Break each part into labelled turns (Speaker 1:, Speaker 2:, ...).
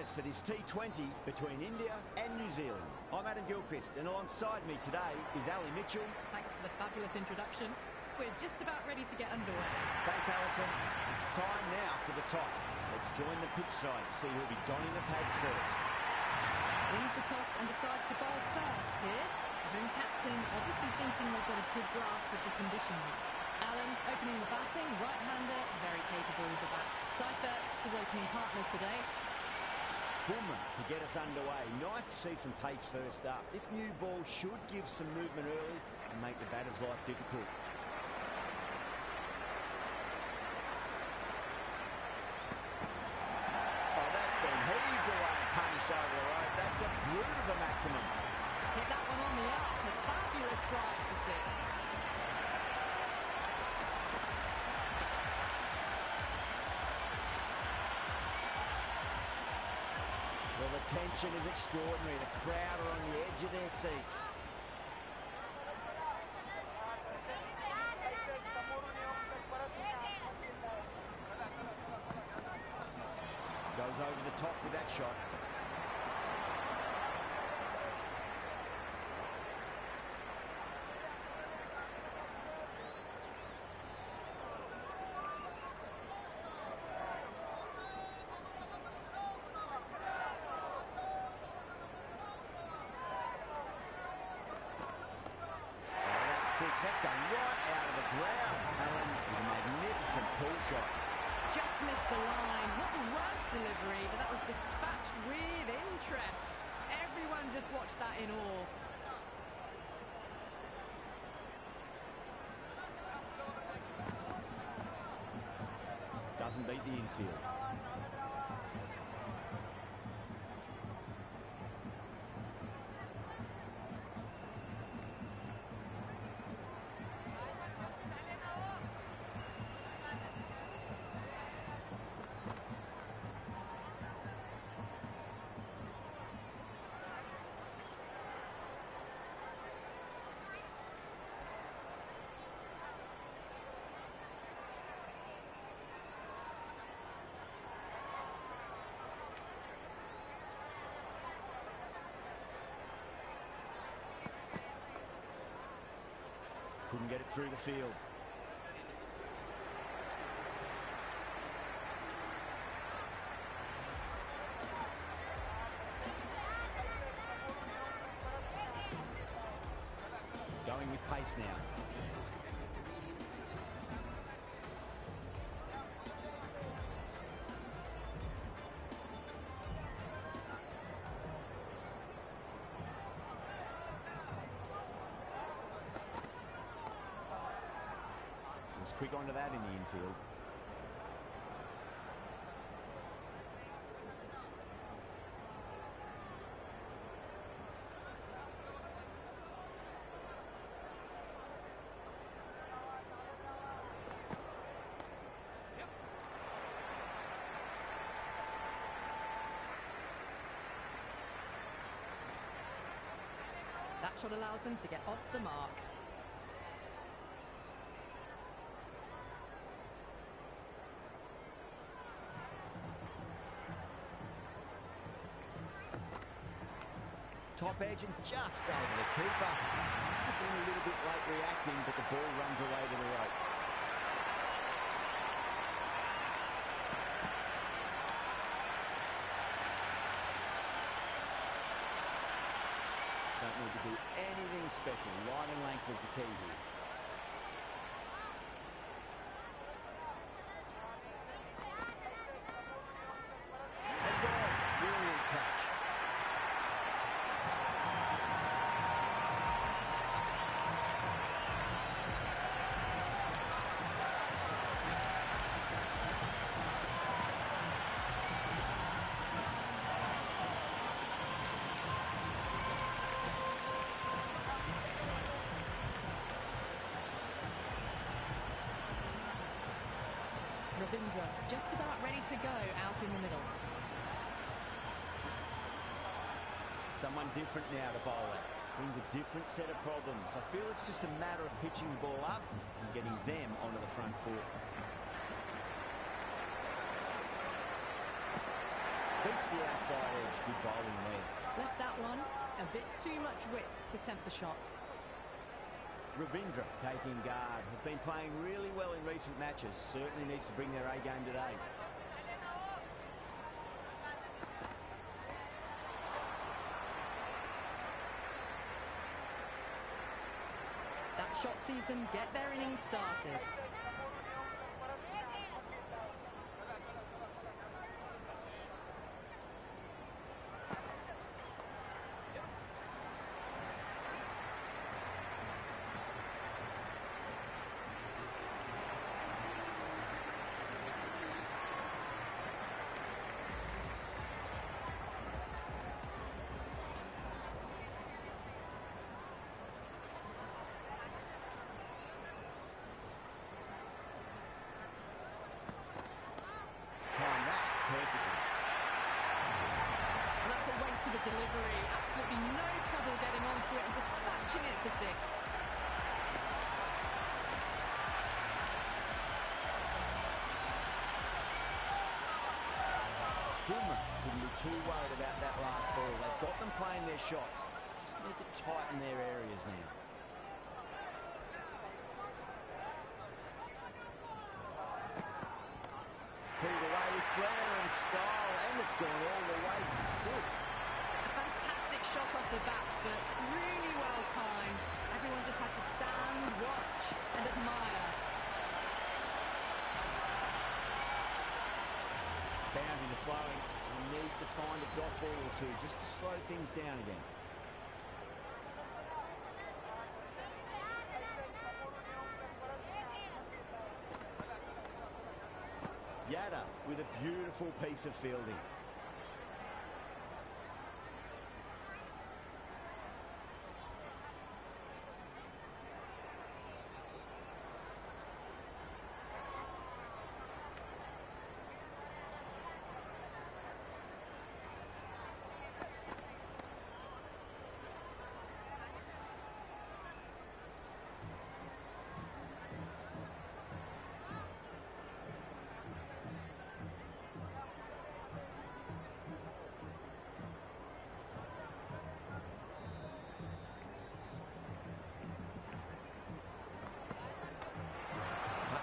Speaker 1: skies for this T20 between India and New Zealand. I'm Adam Gilchrist, and alongside me today is Ali Mitchell.
Speaker 2: Thanks for the fabulous introduction. We're just about ready to get underway.
Speaker 1: Thanks, Alison. It's time now for the toss. Let's join the pitch side to see who'll be donning the pads first.
Speaker 2: Wins the toss and decides to bowl first here. The home captain obviously thinking they've got a good grasp of the conditions. Allen opening the batting, right-hander, very capable with the bat. Seifert's his opening partner today.
Speaker 1: Boomer to get us underway. Nice to see some pace first up. This new ball should give some movement early and make the batter's life difficult. Oh, that's been heaved away and punished over the road. That's a brute of a maximum.
Speaker 2: Hit that one on the up. A fabulous drive for six.
Speaker 1: Well, the tension is extraordinary. The crowd are on the edge of their seats. Goes over the top with that shot. That's going right out of the ground. Allen with a magnificent pull shot.
Speaker 2: Just missed the line. Not the worst delivery, but that was dispatched with interest. Everyone just watched that in awe.
Speaker 1: Doesn't beat the infield. Couldn't get it through the field. Going with pace now. Quick onto that in the infield.
Speaker 2: That shot allows them to get off the mark.
Speaker 1: Top edge and just over the keeper. Been a little bit late reacting, but the ball runs away to the rope. Don't need to do anything special. Line and length is the key here. And gone. Brilliant catch.
Speaker 2: Narendra just about ready to go out in the middle.
Speaker 1: Someone different now to bowl at. Brings a different set of problems. I feel it's just a matter of pitching the ball up and getting them onto the front foot. Beats Gets the outside edge. Good bowling there.
Speaker 2: Left that one a bit too much width to tempt the shot.
Speaker 1: Ravindra taking guard. Has been playing really well in recent matches. Certainly needs to bring their A game today.
Speaker 2: That shot sees them get their innings started. Delivery, absolutely no trouble getting onto it and dispatching it for six.
Speaker 1: Boomer shouldn't be too worried about that last ball. They've got them playing their shots. Just need to tighten their areas now. Pulled away with flair and style, and it's gone all the way for six.
Speaker 2: Fantastic shot off the bat, but really well timed. Everyone just had to stand, watch and admire.
Speaker 1: Boundaries are flowing. You need to find a dot ball or two just to slow things down again. Yada with a beautiful piece of fielding.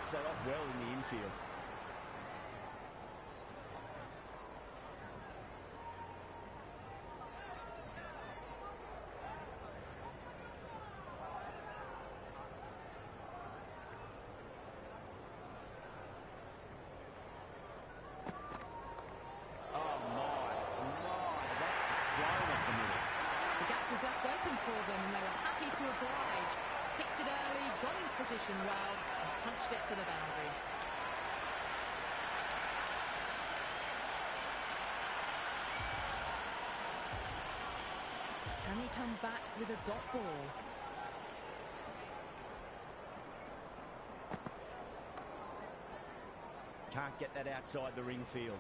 Speaker 1: Set off well in the infield. Oh my, that's just flying off the middle.
Speaker 2: The gap was left open for them and they were happy to oblige. Picked it early, got into position well, and punched it to the boundary. Can he come back with a dot ball?
Speaker 1: Can't get that outside the ring field.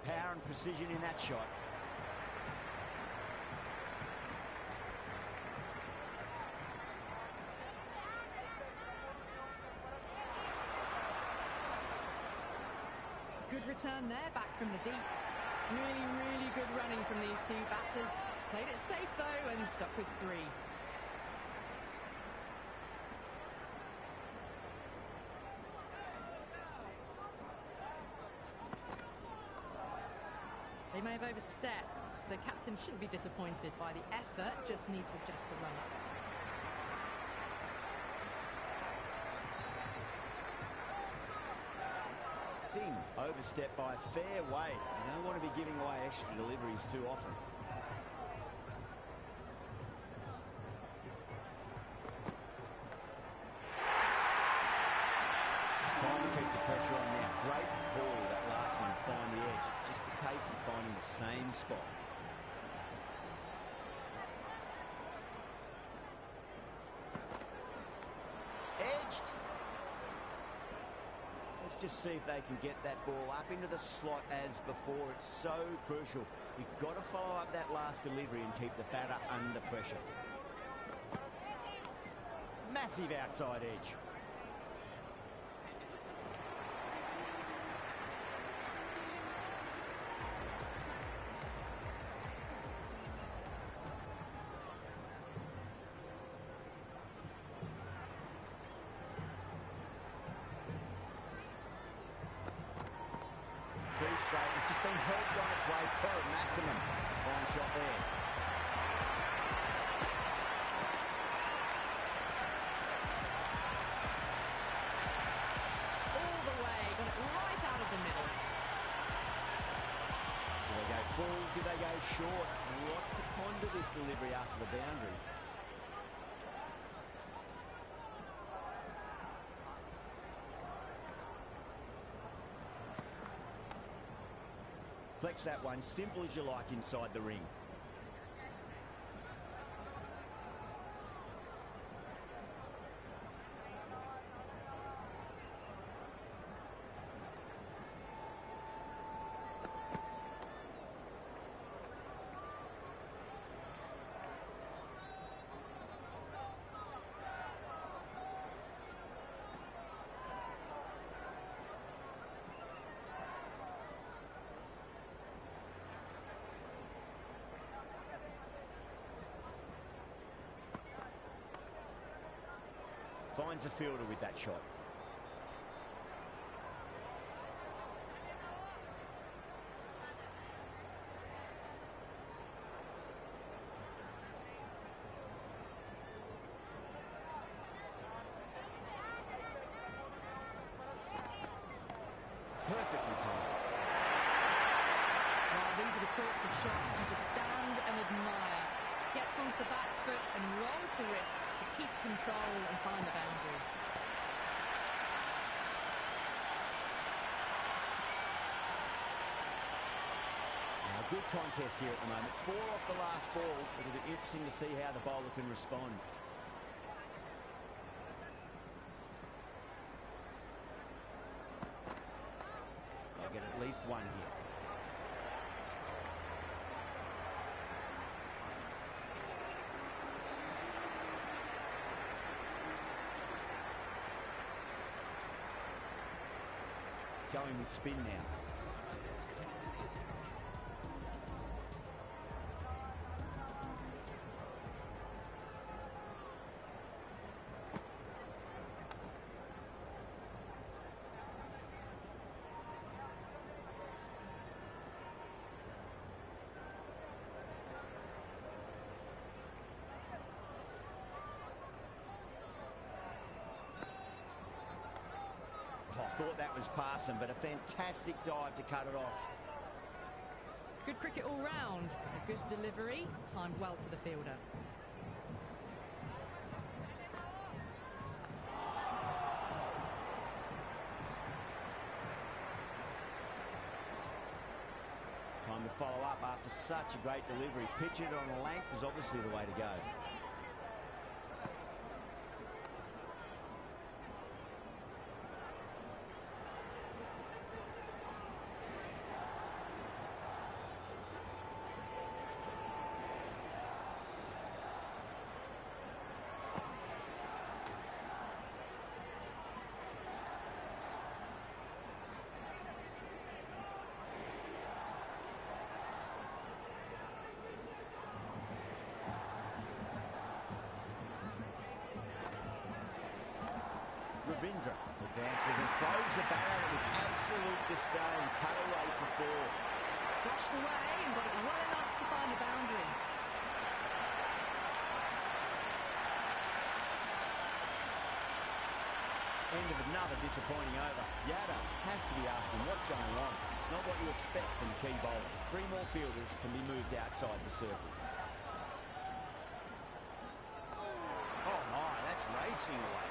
Speaker 1: Power and precision in that shot.
Speaker 2: Good return there, back from the deep. Really good running from these two batters. Played it safe though and stuck with three. They may have overstepped. The captain shouldn't be disappointed by the effort, just need to adjust the run up.
Speaker 1: Singh overstepped by a fair way. You don't want to be giving away extra deliveries too often. Time to keep the pressure on now. Great ball, that last one, find the edge. It's just a case finding the same spot. Edged. Let's just see if they can get that ball up into the slot as before. It's so crucial. You've got to follow up that last delivery and keep the batter under pressure. Massive outside edge. Too straight. It's just been helped on its way through. Maximum. Fine shot there.
Speaker 2: All the way. Got it right out of the middle.
Speaker 1: Do they go full? Do they go short? A lot to ponder this delivery after the boundary. Flex that one, simple as you like inside the ring. Finds the fielder with that shot. Perfectly timed.
Speaker 2: Well, these are the sorts of shots you just stand and admire. Gets onto the back foot and rolls the wrists to keep control and find the boundary.
Speaker 1: Now, good contest here at the moment. 4 off the last ball. It'll be interesting to see how the bowler can respond. I'll get at least one here. Going with spin now. I thought that was passing, but a fantastic dive to cut it off.
Speaker 2: Good cricket all round. A good delivery, timed well to the fielder.
Speaker 1: Time to follow up after such a great delivery. Pitch it on length is obviously the way to go. Ravindra advances and throws the bat out with absolute disdain. Cut away for 4.
Speaker 2: Flushed away and got it well enough to find the boundary.
Speaker 1: End of another disappointing over. Yadav has to be asking what's going on. It's not what you expect from a key bowler. 3 more fielders can be moved outside the circle. Oh my, that's racing away.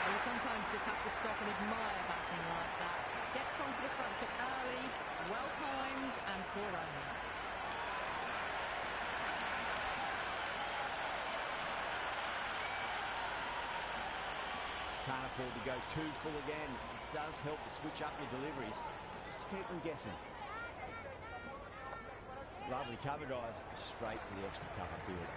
Speaker 2: Well, you sometimes just have to stop and admire batting like that. Gets onto the front foot early, well timed, and 4 runs.
Speaker 1: Can't afford to go too full again. It does help to switch up your deliveries, just to keep them guessing. Lovely cover drive, straight to the extra cover field.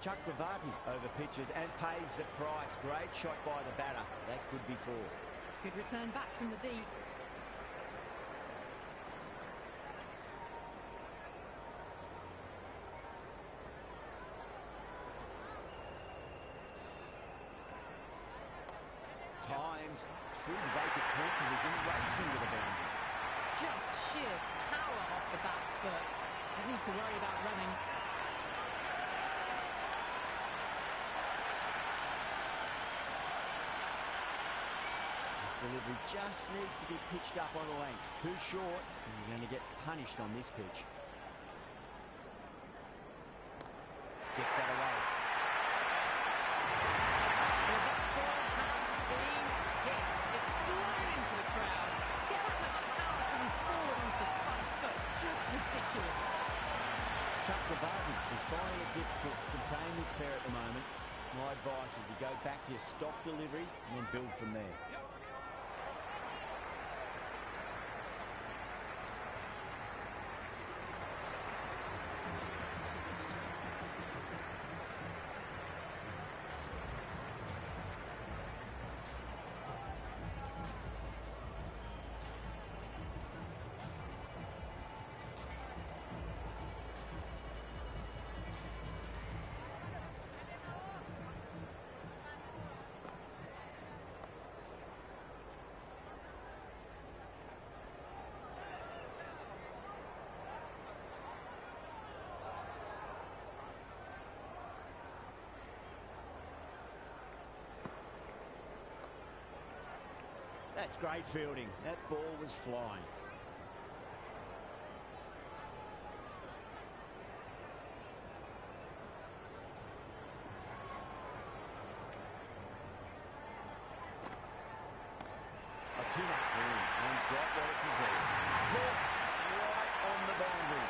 Speaker 1: Chuck Bhavati over pitches and pays the price. Great shot by the batter. That could be 4.
Speaker 2: Good return back from the deep.
Speaker 1: Timed through the vacant point position, racing to the boundary.
Speaker 2: Just sheer power off the back foot. Don't need to worry about running.
Speaker 1: Delivery just needs to be pitched up on a length. Too short, and you're going to get punished on this pitch. Gets that away.
Speaker 2: Well, that ball has been hit. It's flown into the crowd. To get that much power coming forward onto the front foot, just ridiculous.
Speaker 1: Chuck Bhavati is finding it difficult to contain this pair at the moment. My advice would be go back to your stock delivery and then build from there. That's great fielding. That ball was flying. Too much room and got what it deserved. Caught right on the boundary.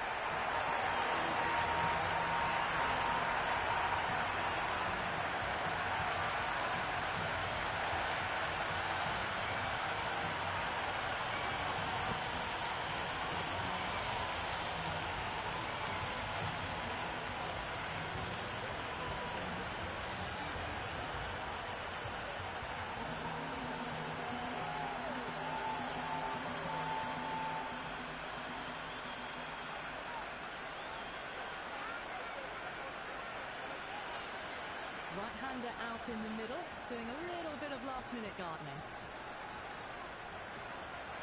Speaker 2: Right-hander out in the middle, doing a little bit of last-minute gardening.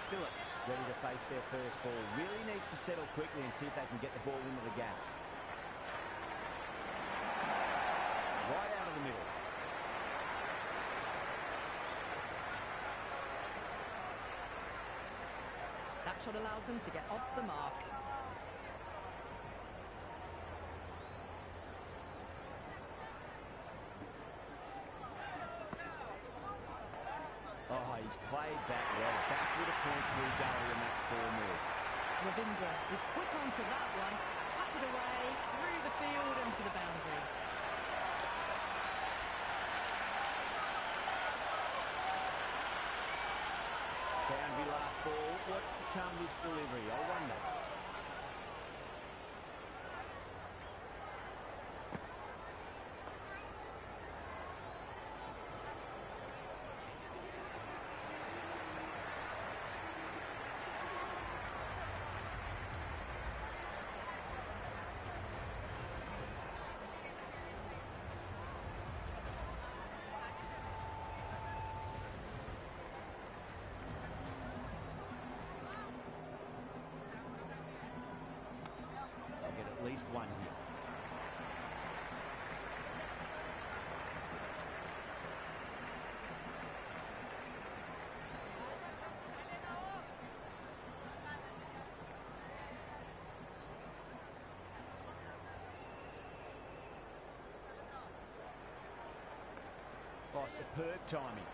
Speaker 1: Phillips ready to face their first ball. Really needs to settle quickly and see if they can get the ball into the gaps. Right out of the middle.
Speaker 2: That shot allows them to get off the mark.
Speaker 1: Oh, he's played that well. Back with a point through gully, and that's 4 more.
Speaker 2: Ravindra was quick onto that one, cut it away, through the field and to the boundary.
Speaker 1: Boundary last ball. What's to come this delivery? I wonder. At least one here. Oh, superb timing.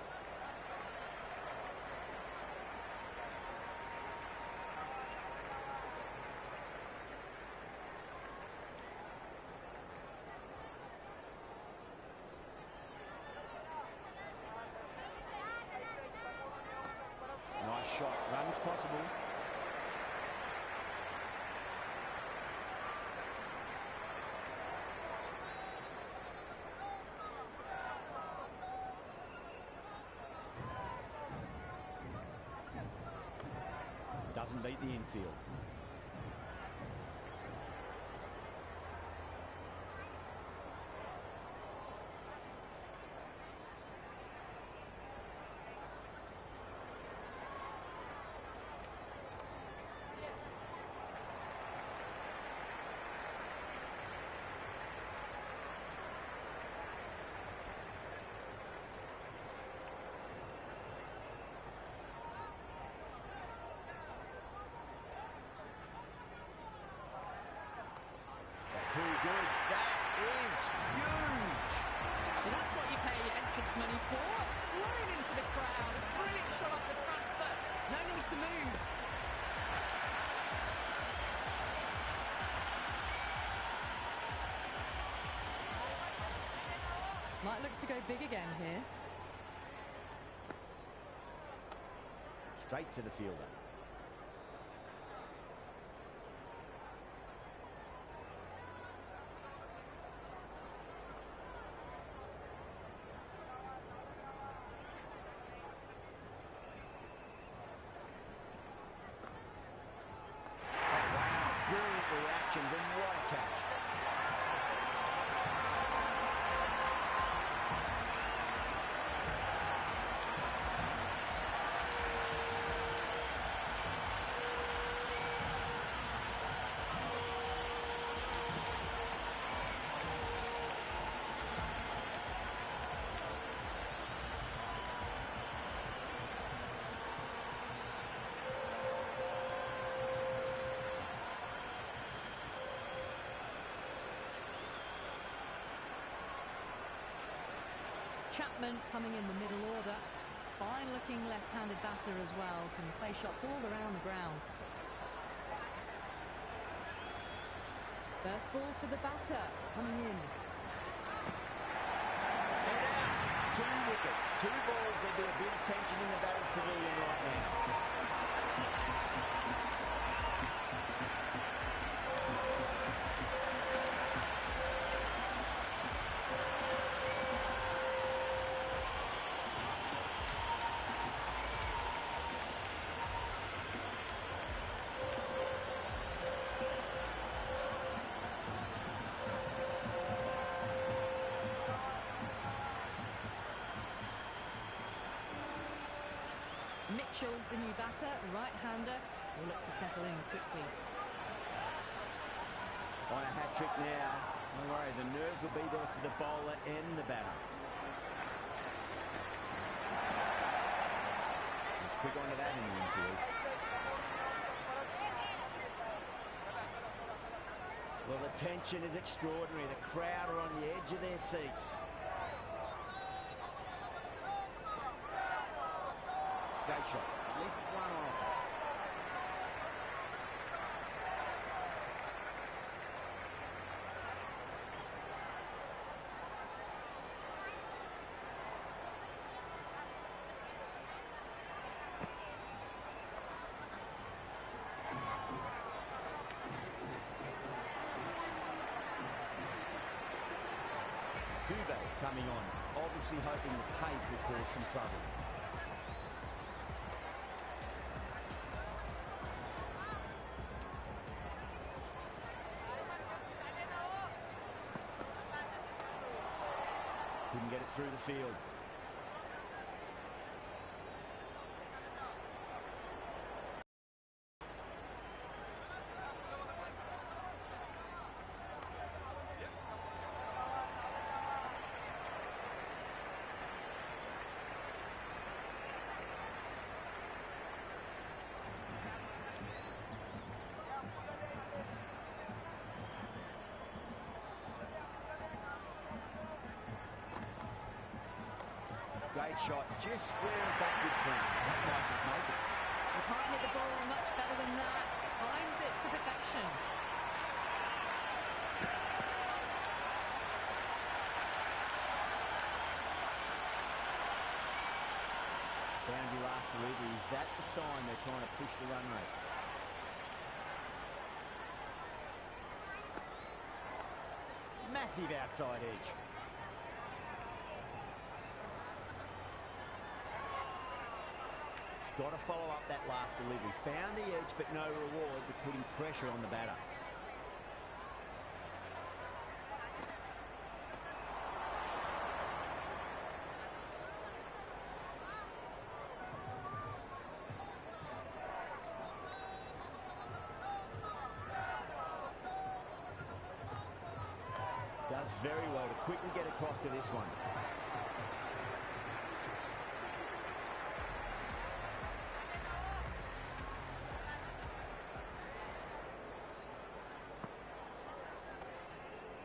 Speaker 1: Nice shot. Runs possible. Doesn't beat the infield. Too good. That is huge.
Speaker 2: Well, that's what you pay your entrance money for. It's flowing into the crowd. A brilliant shot off the front foot. No need to move. Might look to go big again here.
Speaker 1: Straight to the fielder. And what a catch.
Speaker 2: Chapman coming in the middle order. Fine-looking left-handed batter as well. Can play shots all around the ground. First ball for the batter coming in.
Speaker 1: Head out. 2 wickets, 2 balls. There'll be a bit of tension in the batter's pavilion right now.
Speaker 2: Mitchell, the new batter, right-hander, will look to settle in quickly.
Speaker 1: On a hat-trick now. Don't worry, the nerves will be there for the bowler and the batter. He's quick onto that in the infield. Well, the tension is extraordinary. The crowd are on the edge of their seats. Great shot. At least one off. Dubé coming on, obviously hoping the pace will cause some trouble. Couldn't get it through the field. that shot, just squaring back with point. That might just make it.
Speaker 2: You can't hit the ball much better than that. Timed it to perfection.
Speaker 1: Boundary last delivery. Is that the sign they're trying to push the run rate? Massive outside edge. Got to follow up that last delivery. Found the edge, but no reward with putting pressure on the batter. Does very well to quickly get across to this one.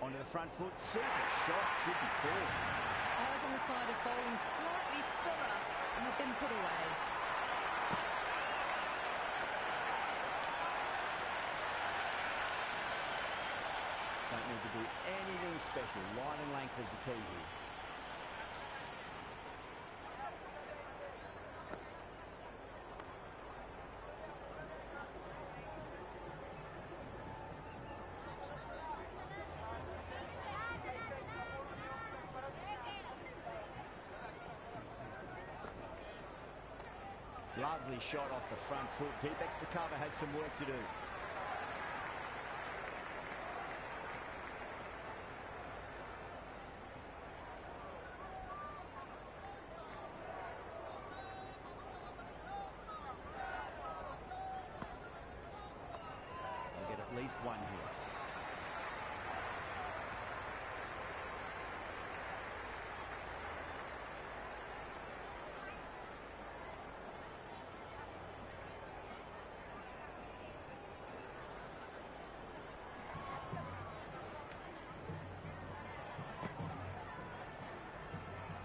Speaker 1: Onto the front foot, super shot, should be four.
Speaker 2: Eyes on the side of bowling slightly fuller and have been put away.
Speaker 1: Don't need to do anything special. Line and length is the key here. Lovely shot off the front foot. Deep extra cover has some work to do. They'll get at least one here.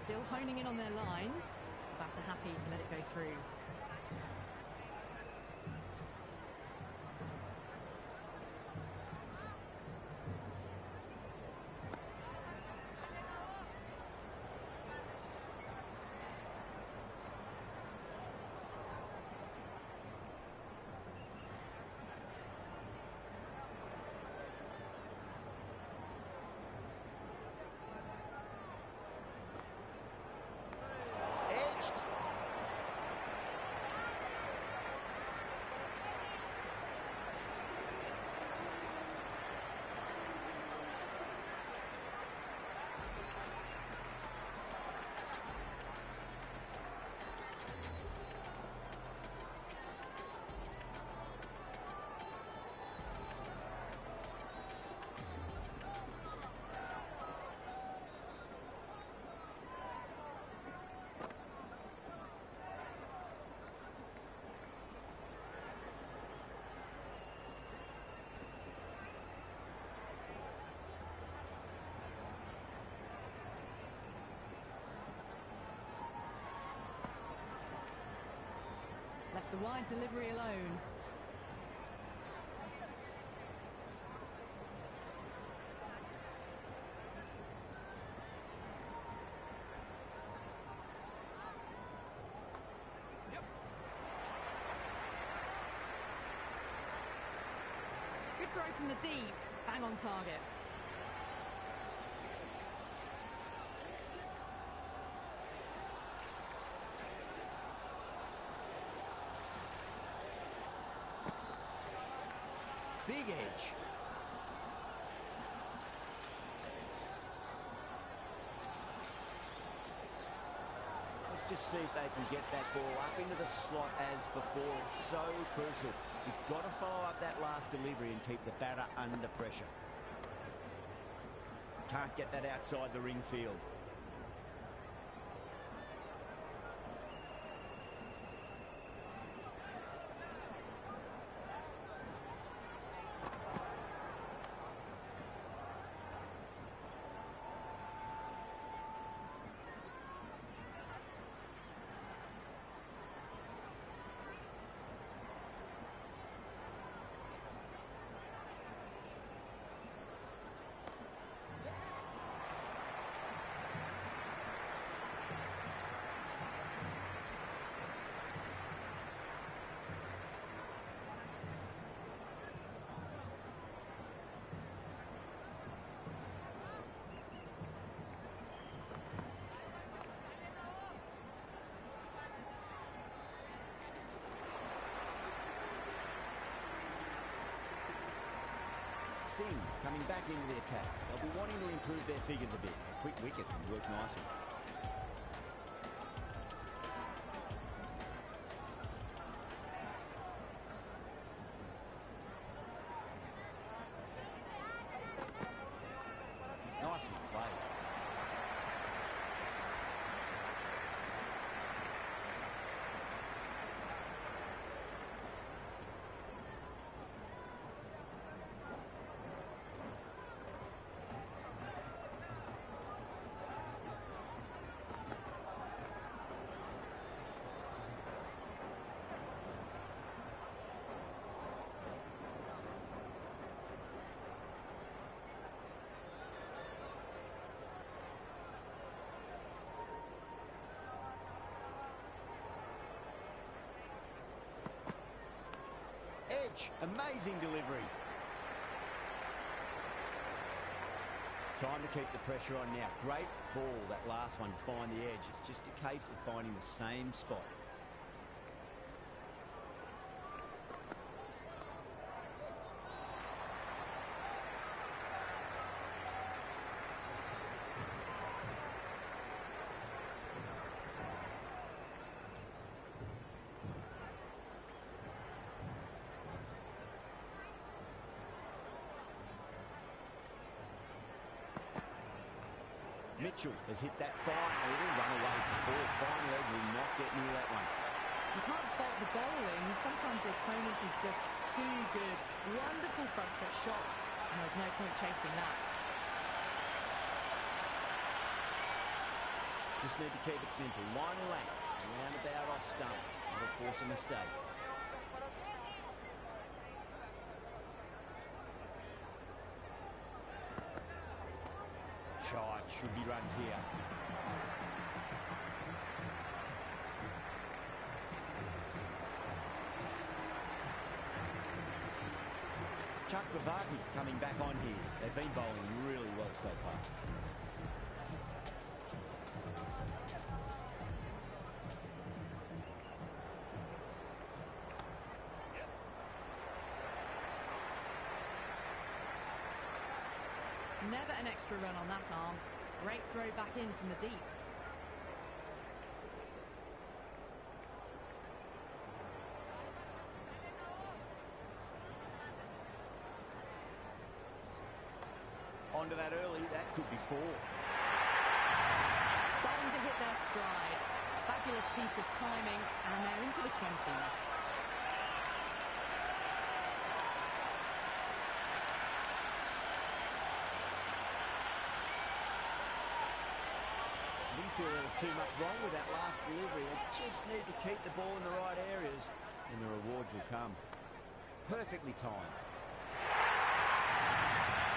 Speaker 2: Still honing in on their lines. Batter happy to let it go through. Left the wide delivery alone. Good throw from the deep, bang on target.
Speaker 1: Big edge. Let's just see if they can get that ball up into the slot as before. It's so crucial. You've got to follow up that last delivery and keep the batter under pressure. Can't get that outside the ring field. Singh coming back into the attack. They'll be wanting to improve their figures a bit. A quick wicket and work nicely. Nicely played. Edge, amazing delivery. Time to keep the pressure on now. Great ball, that last one, to find the edge. It's just a case of finding the same spot. Mitchell has hit that fine. It'll run away for four. Fine leg will not get near that one.
Speaker 2: You can't fault the bowling. Sometimes your opponent is just too good. Wonderful front foot shot, and there's no point chasing that.
Speaker 1: Just need to keep it simple. Line and length. Round about off stump. That'll force a mistake. Shot. Should be runs here. Chakravarti coming back on here. They've been bowling really well so far.
Speaker 2: Never an extra run on that arm. Great throw back in from the deep.
Speaker 1: Onto that early, that could be four.
Speaker 2: Starting to hit their stride. Fabulous piece of timing, and they're into the 20s.
Speaker 1: Feel there was too much wrong with that last delivery. They just need to keep the ball in the right areas and the rewards will come. Perfectly timed.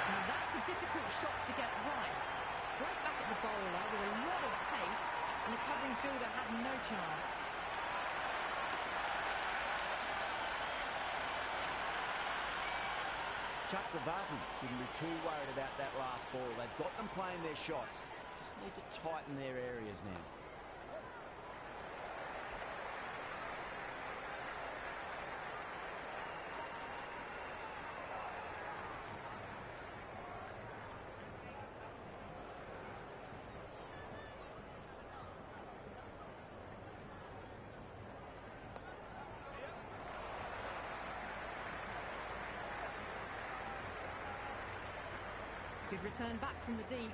Speaker 2: Now that's a difficult shot to get right. Straight back at the bowler with a lot of pace, and the covering fielder had no chance.
Speaker 1: Chakravarti shouldn't be too worried about that last ball. They've got them playing their shots. Just need to tighten their areas now.
Speaker 2: Good return back from the deep.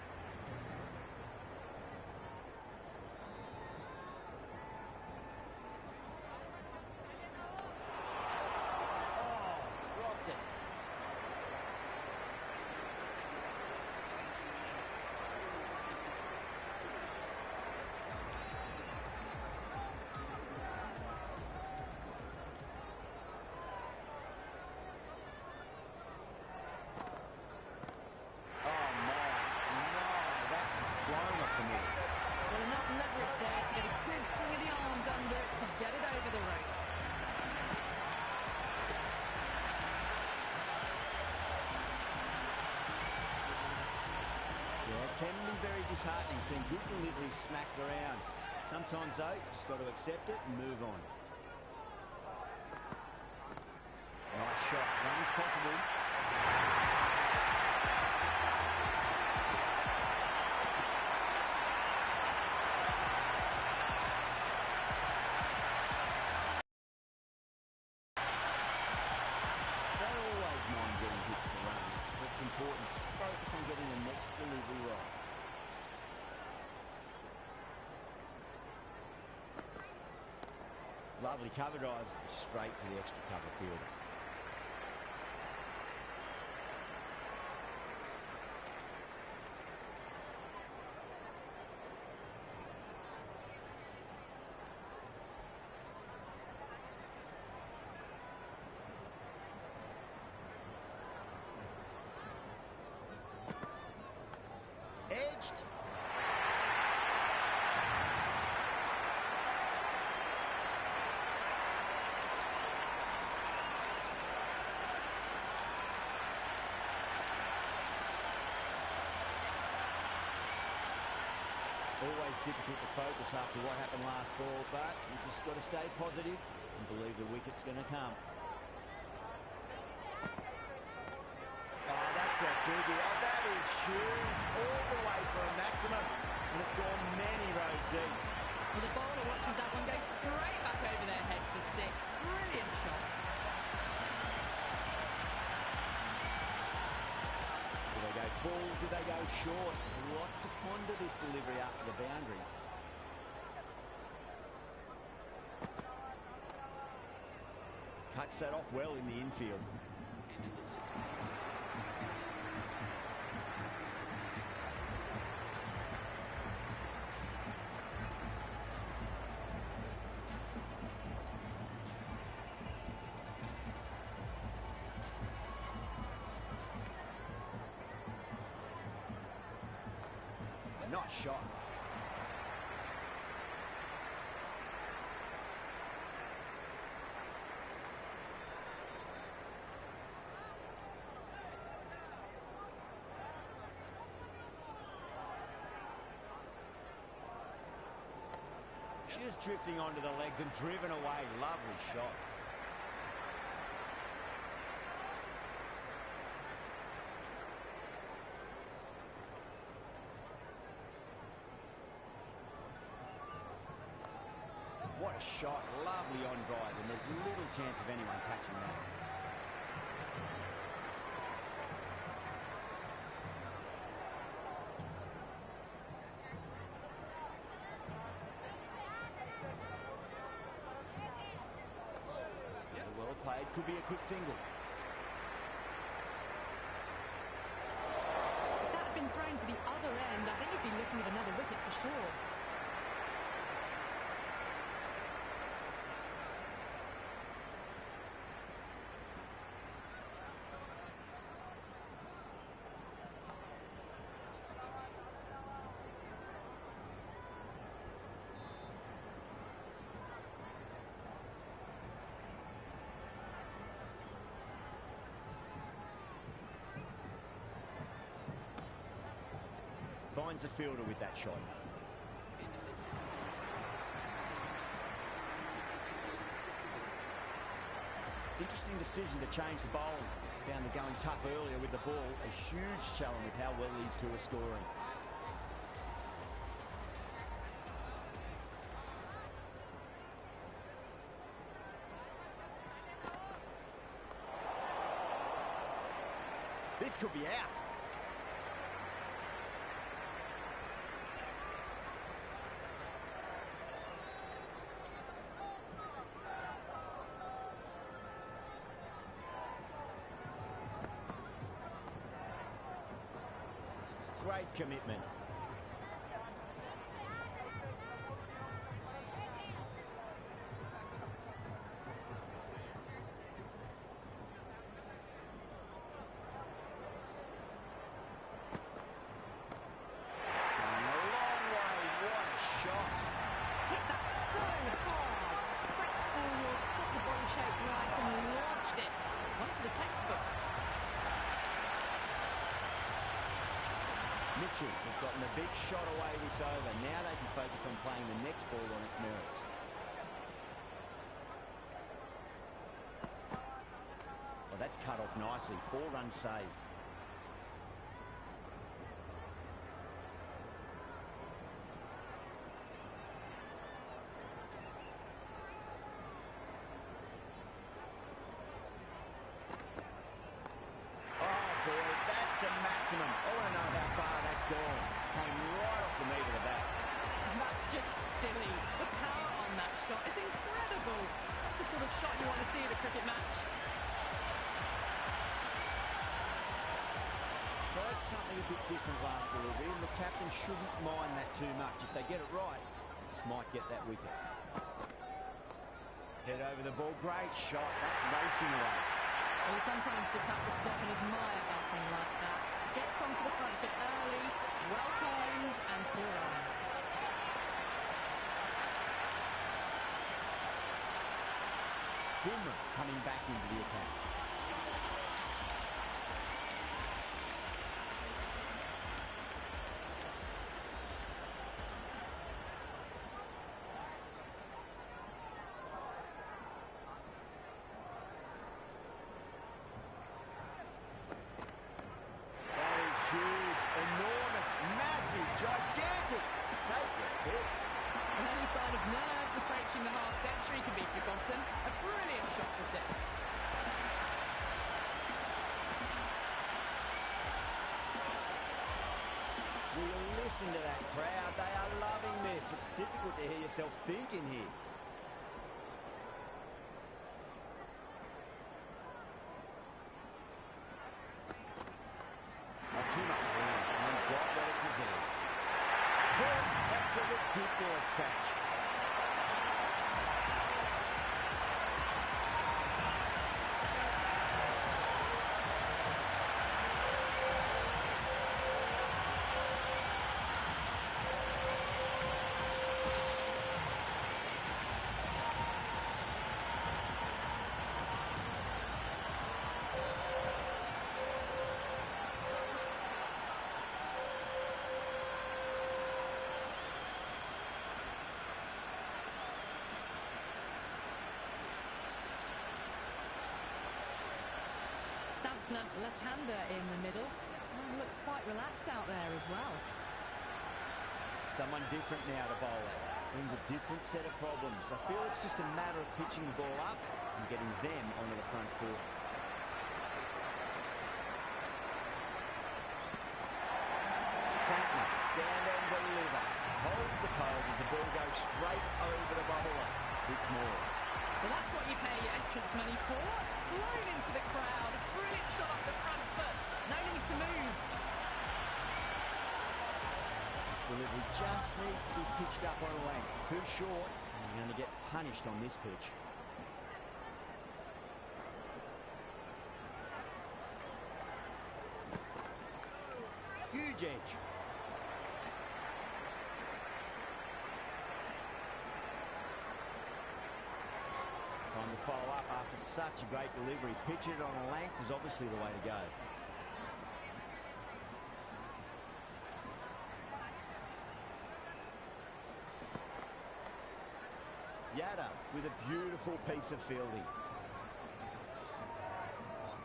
Speaker 2: Swing of the arms under it to get it over the rope.
Speaker 1: Yeah, it can be very disheartening seeing good deliveries smacked around. Sometimes though, you just got to accept it and move on. Nice shot, runs possible. Lovely cover drive, straight to the extra cover fielder. Edged. Always difficult to focus after what happened last ball, but you just got to stay positive and believe the wicket's going to come. Oh, that's a biggie. Oh, that is huge. All the way for a maximum. And it's gone many rows deep.
Speaker 2: Well, the bowler watches that one go straight back over their head for 6. Brilliant shot.
Speaker 1: Do they go full? Do they go short? A lot to ponder this delivery after the boundary. Cuts that off well in the infield. Nice shot. Just drifting onto the legs and driven away. Lovely shot. What a shot, lovely on drive, and there's little chance of anyone catching that. Well played, could be a quick single.
Speaker 2: If that had been thrown to the other end, I think he'd be looking at another wicket for sure.
Speaker 1: Finds the fielder with that shot. Interesting decision to change the bowl. Found the going tough earlier with the ball. A huge challenge with how well these two are scoring. This could be out. Great commitment. Mitchell has gotten a big shot away this over. Now they can focus on playing the next ball on its merits. Well, that's cut off nicely. 4 runs saved. That's a maximum. I want to know how far that's gone. Came right off the meat of the bat.
Speaker 2: That's just silly. The power on that shot is incredible. That's the sort of shot you want to see at a cricket match.
Speaker 1: Tried something a bit different last delivery, and the captain shouldn't mind that too much. If they get it right, just might get that wicket. Head over the ball, great shot. That's racing away.
Speaker 2: Well, you sometimes just have to stop and admire batting like that. Gets onto the front foot early, well timed, and 4 runs.
Speaker 1: Boomer coming back into the attack. Huge, enormous, massive, gigantic. Take it, hit.
Speaker 2: And any sign of nerves approaching the half-century can be forgotten. A brilliant shot for 6.
Speaker 1: Will you listen to that crowd? They are loving this. It's difficult to hear yourself thinking here. Too much wind, and got what it deserved. That's a ridiculous catch.
Speaker 2: Samsner, left-hander in the middle, and looks quite relaxed out there as well.
Speaker 1: Someone different now to bowl at. Brings a different set of problems. I feel it's just a matter of pitching the ball up and getting them onto the front foot. Samsner, stand and deliver. Holds the pole as the ball goes straight over the bowler. 6 more.
Speaker 2: Well, that's what you pay your entrance money for. It's thrown into the crowd. A brilliant shot off the front foot. No need to move.
Speaker 1: This delivery just needs to be pitched up on a length. Too short, and you're going to get punished on this pitch. Huge edge. Time to follow up after such a great delivery. Pitch it on a length is obviously the way to go. Yadav with a beautiful piece of fielding.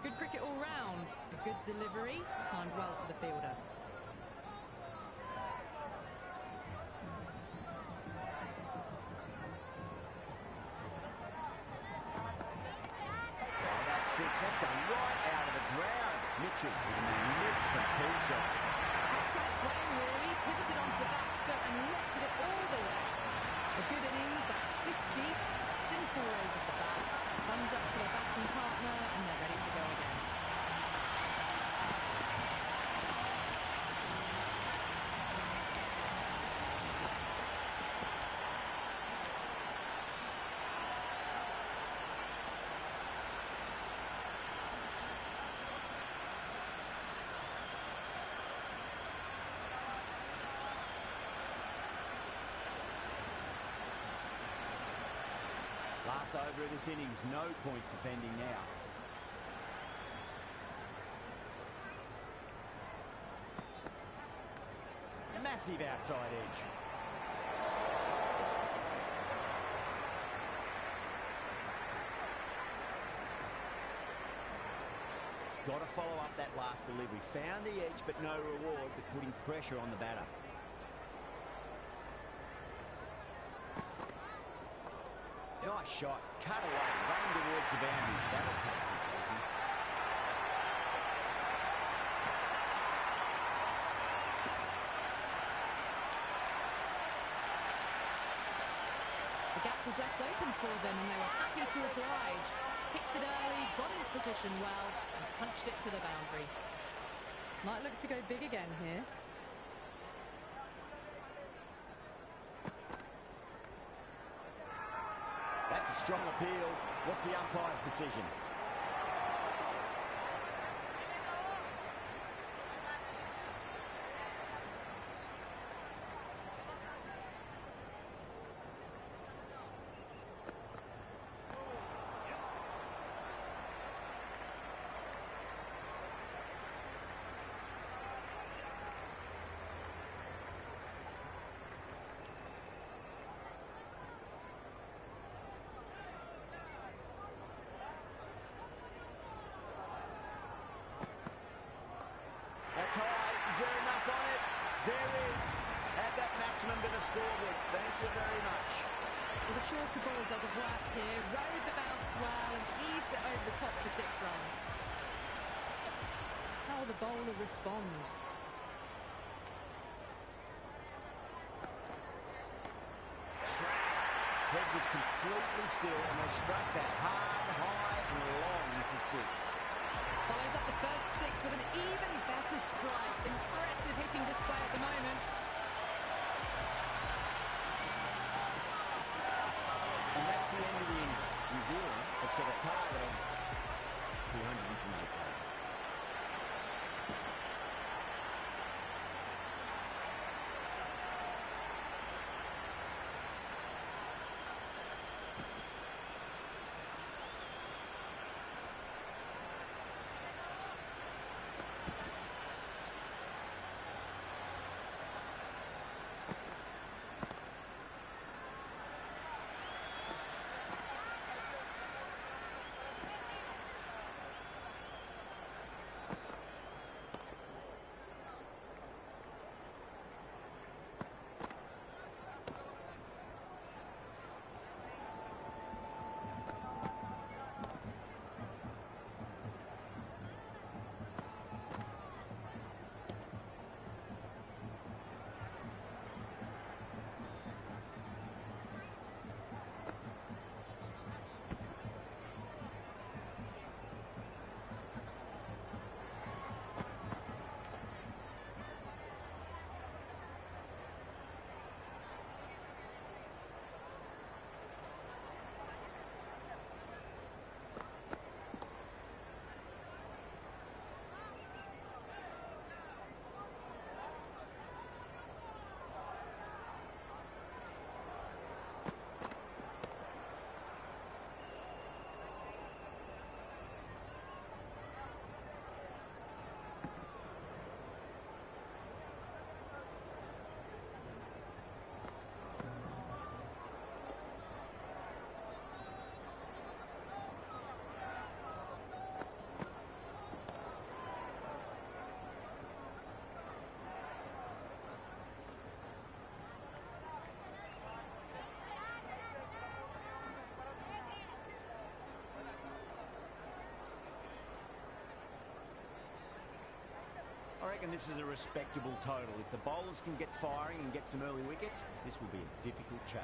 Speaker 2: Good cricket all round. A good delivery, timed well to the fielder.
Speaker 1: That's going right out of the ground. Mitchell with a magnificent pull shot.
Speaker 2: Kept on its way really, pivoted onto the back foot and lifted it all the way. A good innings, that's 50. Simple rows of the bats. Thumbs up to their batting partner and they're ready to go again.
Speaker 1: Last over of this innings, no point defending now. Massive outside edge. Got to follow up that last delivery. Found the edge, but no reward, but putting pressure on the batter. Nice shot, cut away, running towards the boundary. That'll take some chasing.
Speaker 2: was left open for them and they were happy to oblige. Picked it early, got into position well and punched it to the boundary. Might look to go big again here.
Speaker 1: That's a strong appeal. What's the umpire's decision? That's high. Is there enough on it? There is. Add that maximum to the scoreboard. Thank you very much.
Speaker 2: Well, the shorter ball doesn't work here. Rode the bounce well and eased it over the top for 6 runs. How will the bowler respond?
Speaker 1: Track. Head was completely still and they struck that hard, high and long for 6.
Speaker 2: Follows up the first 6 with an even better strike. Impressive hitting display at the moment.
Speaker 1: And that's the end of the innings. New Zealand have set a target of 200 players. I reckon this is a respectable total. If the bowlers can get firing and get some early wickets, this will be a difficult chase.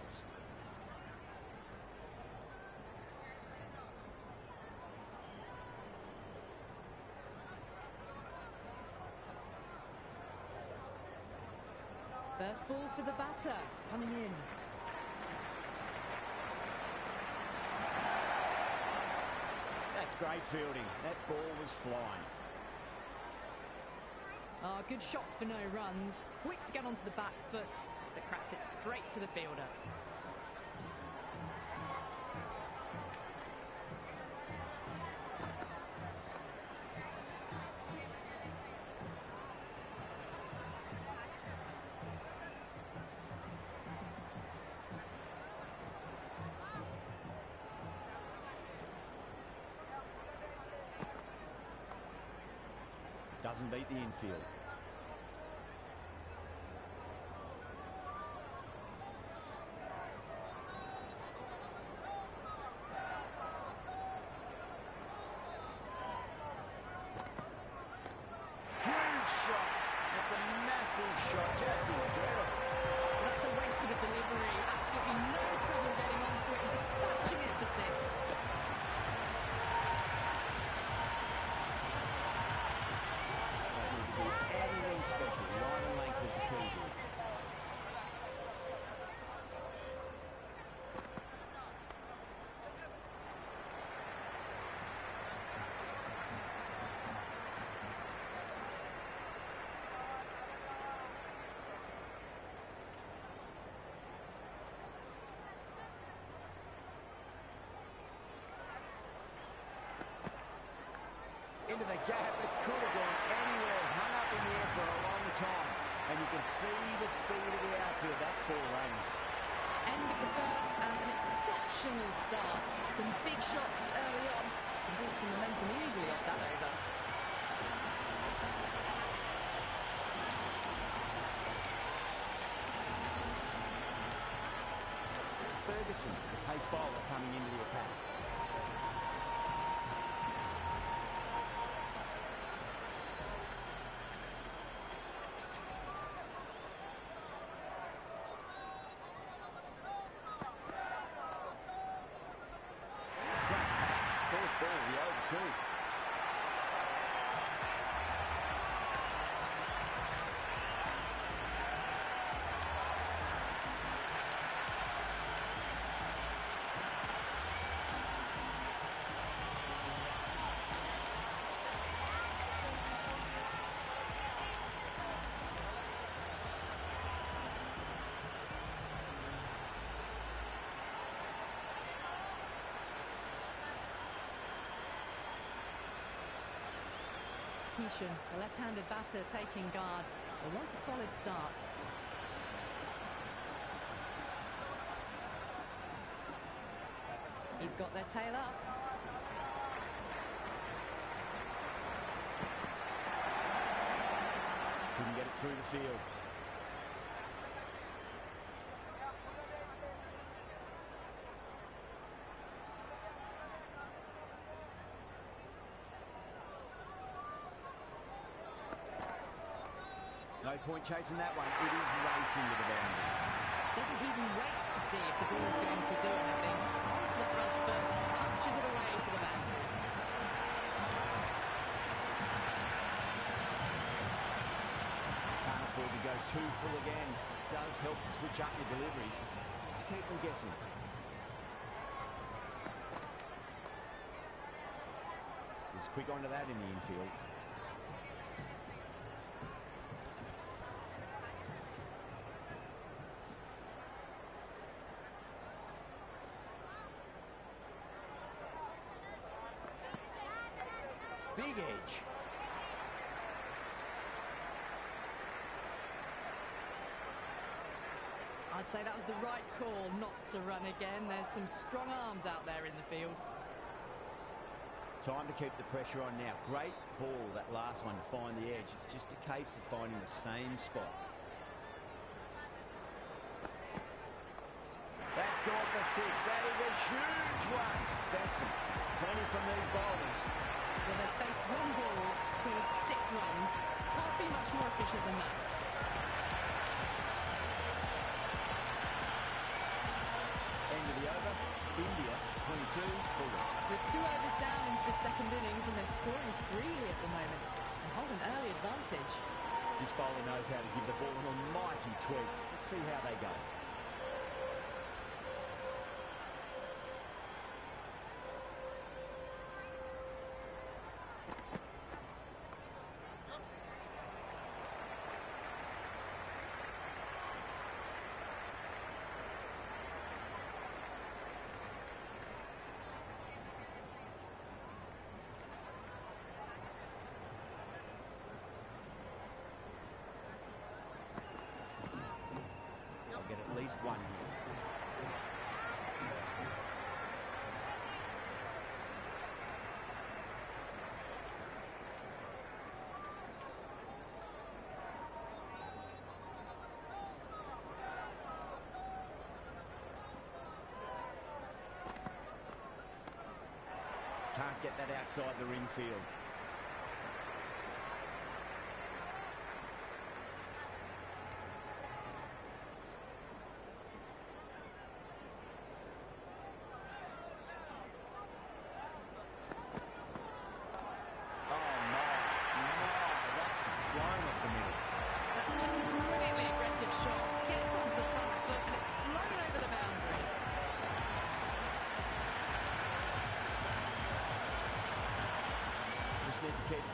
Speaker 2: First ball for the batter, coming in.
Speaker 1: That's great fielding. That ball was flying.
Speaker 2: Oh, good shot for no runs. Quick to get onto the back foot, but cracked it straight to the fielder.
Speaker 1: Doesn't beat the infield. Huge shot. That's a massive shot. Just incredible.
Speaker 2: That's a waste of a delivery. Absolutely no trouble getting onto it and dispatching it for six.
Speaker 1: Don't need to do anything special. Line and length is the key here. Into the gap, it could have gone anywhere, hung up in the air for a long time. And you can see the speed of the outfield. That's 4 runs.
Speaker 2: End of the first and an exceptional start. Some big shots early on. Can build some momentum easily off that over.
Speaker 1: Ferguson, the pace bowler, coming into the attack. First ball, the over 2.
Speaker 2: Keishan, the left-handed batter, taking guard. They want a solid start. He's got their tail up.
Speaker 1: Couldn't get it through the field. No point chasing that one. It is racing to the boundary.
Speaker 2: Doesn't even wait to see if the ball's going to do anything. Onto the front foot, punches it away to the boundary.
Speaker 1: Can't afford to go too full again. Does help to switch up your deliveries, just to keep them guessing. He's quick onto that in the infield. Big edge.
Speaker 2: I'd say that was the right call not to run again. There's some strong arms out there in the field.
Speaker 1: Time to keep the pressure on now. Great ball, that last one, to find the edge. It's just a case of finding the same spot. That's gone for 6. That is a huge one. Sampson, there's plenty from these bowlers.
Speaker 2: Well, they've faced one ball, scored 6 runs. Can't be much more efficient than that.
Speaker 1: End of the over. India 22 forward.
Speaker 2: We're 2 overs down into the second innings and they're scoring freely at the moment and hold an early advantage.
Speaker 1: This bowler knows how to give the ball an almighty tweak. Let's see how they go. Get at least one here. Can't get that outside the ring field.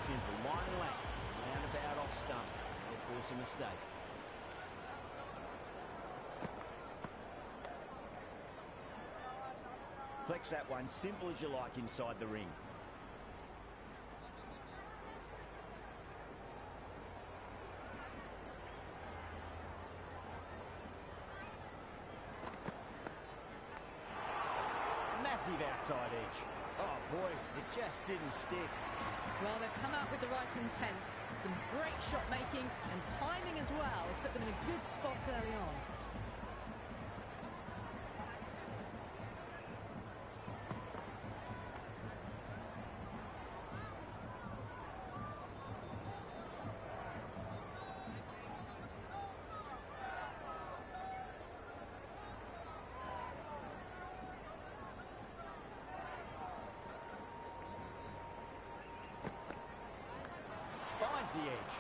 Speaker 1: simple. Line length, roundabout off stump. That'll force a mistake. Flex that one, simple as you like inside the ring. Massive outside edge. Oh boy, it just didn't stick.
Speaker 2: Well, they've come out with the right intent. Some great shot making and timing as well has put them in a good spot early on.
Speaker 1: Finds the edge.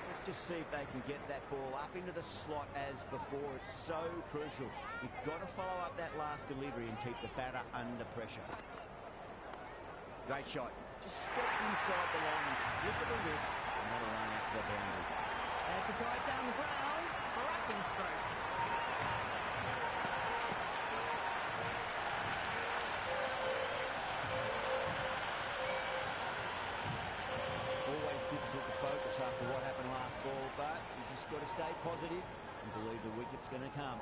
Speaker 1: Let's just see if they can get that ball up into the slot as before. It's so crucial. You've got to follow up that last delivery and keep the batter under pressure. Great shot. Just stepped inside the line and flick of the wrist, and that'll run out to the boundary.
Speaker 2: There's the drive down the ground. Cracking stroke.
Speaker 1: Always difficult to focus after what happened last ball, but you just got to stay positive and believe the wicket's going to come.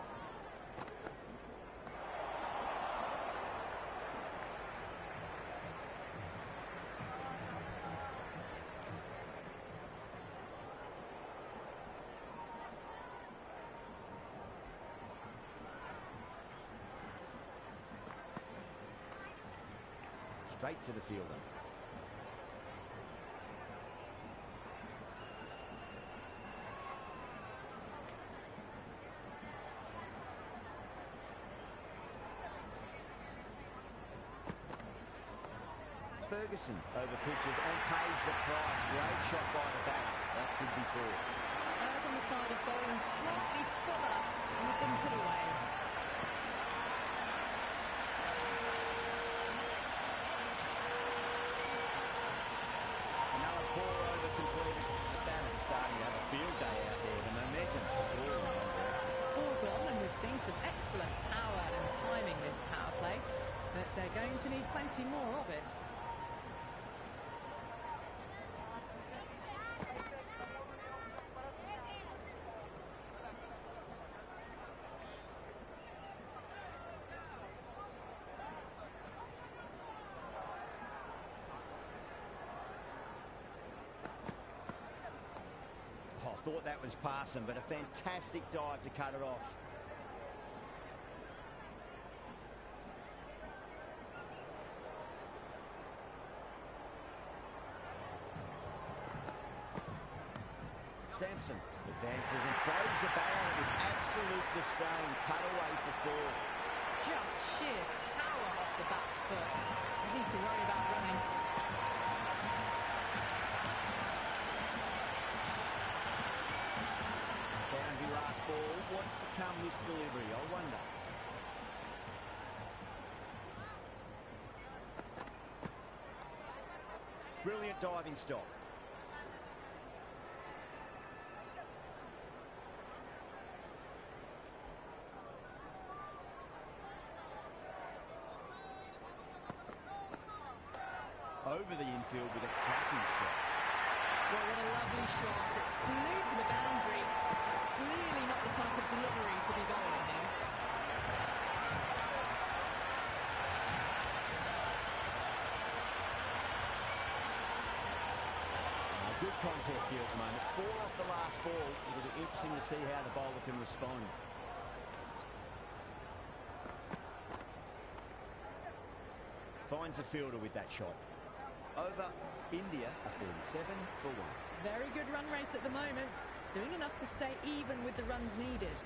Speaker 1: Straight to the fielder. Ferguson over pitches and pays the price. Great shot by the batter. That could be four.
Speaker 2: Errs on the side of bowling slightly fuller and have been put away.
Speaker 1: Another poor over completed. The batters are starting to have a field day out there. The momentum is all in one direction.
Speaker 2: Four gone, and we've seen some excellent power and timing this power play, but they're going to need plenty more of it.
Speaker 1: Thought that was passing, but a fantastic dive to cut it off. Sampson advances and throws the bat out with absolute disdain. Cut away for four.
Speaker 2: Just sheer power off the back foot. You need to worry about running.
Speaker 1: Last ball, what's to come this delivery, I wonder. Brilliant diving stop. Over the infield with a cracking shot.
Speaker 2: Well, what a lovely shot. It flew to the boundary. It's clearly not the type of delivery to be bowling now.
Speaker 1: Good contest here at the moment. Four off the last ball. It'll be interesting to see how the bowler can respond. Finds the fielder with that shot. Over India, a 37 for one.
Speaker 2: Very good run rate at the moment. Doing enough to stay even with the runs needed.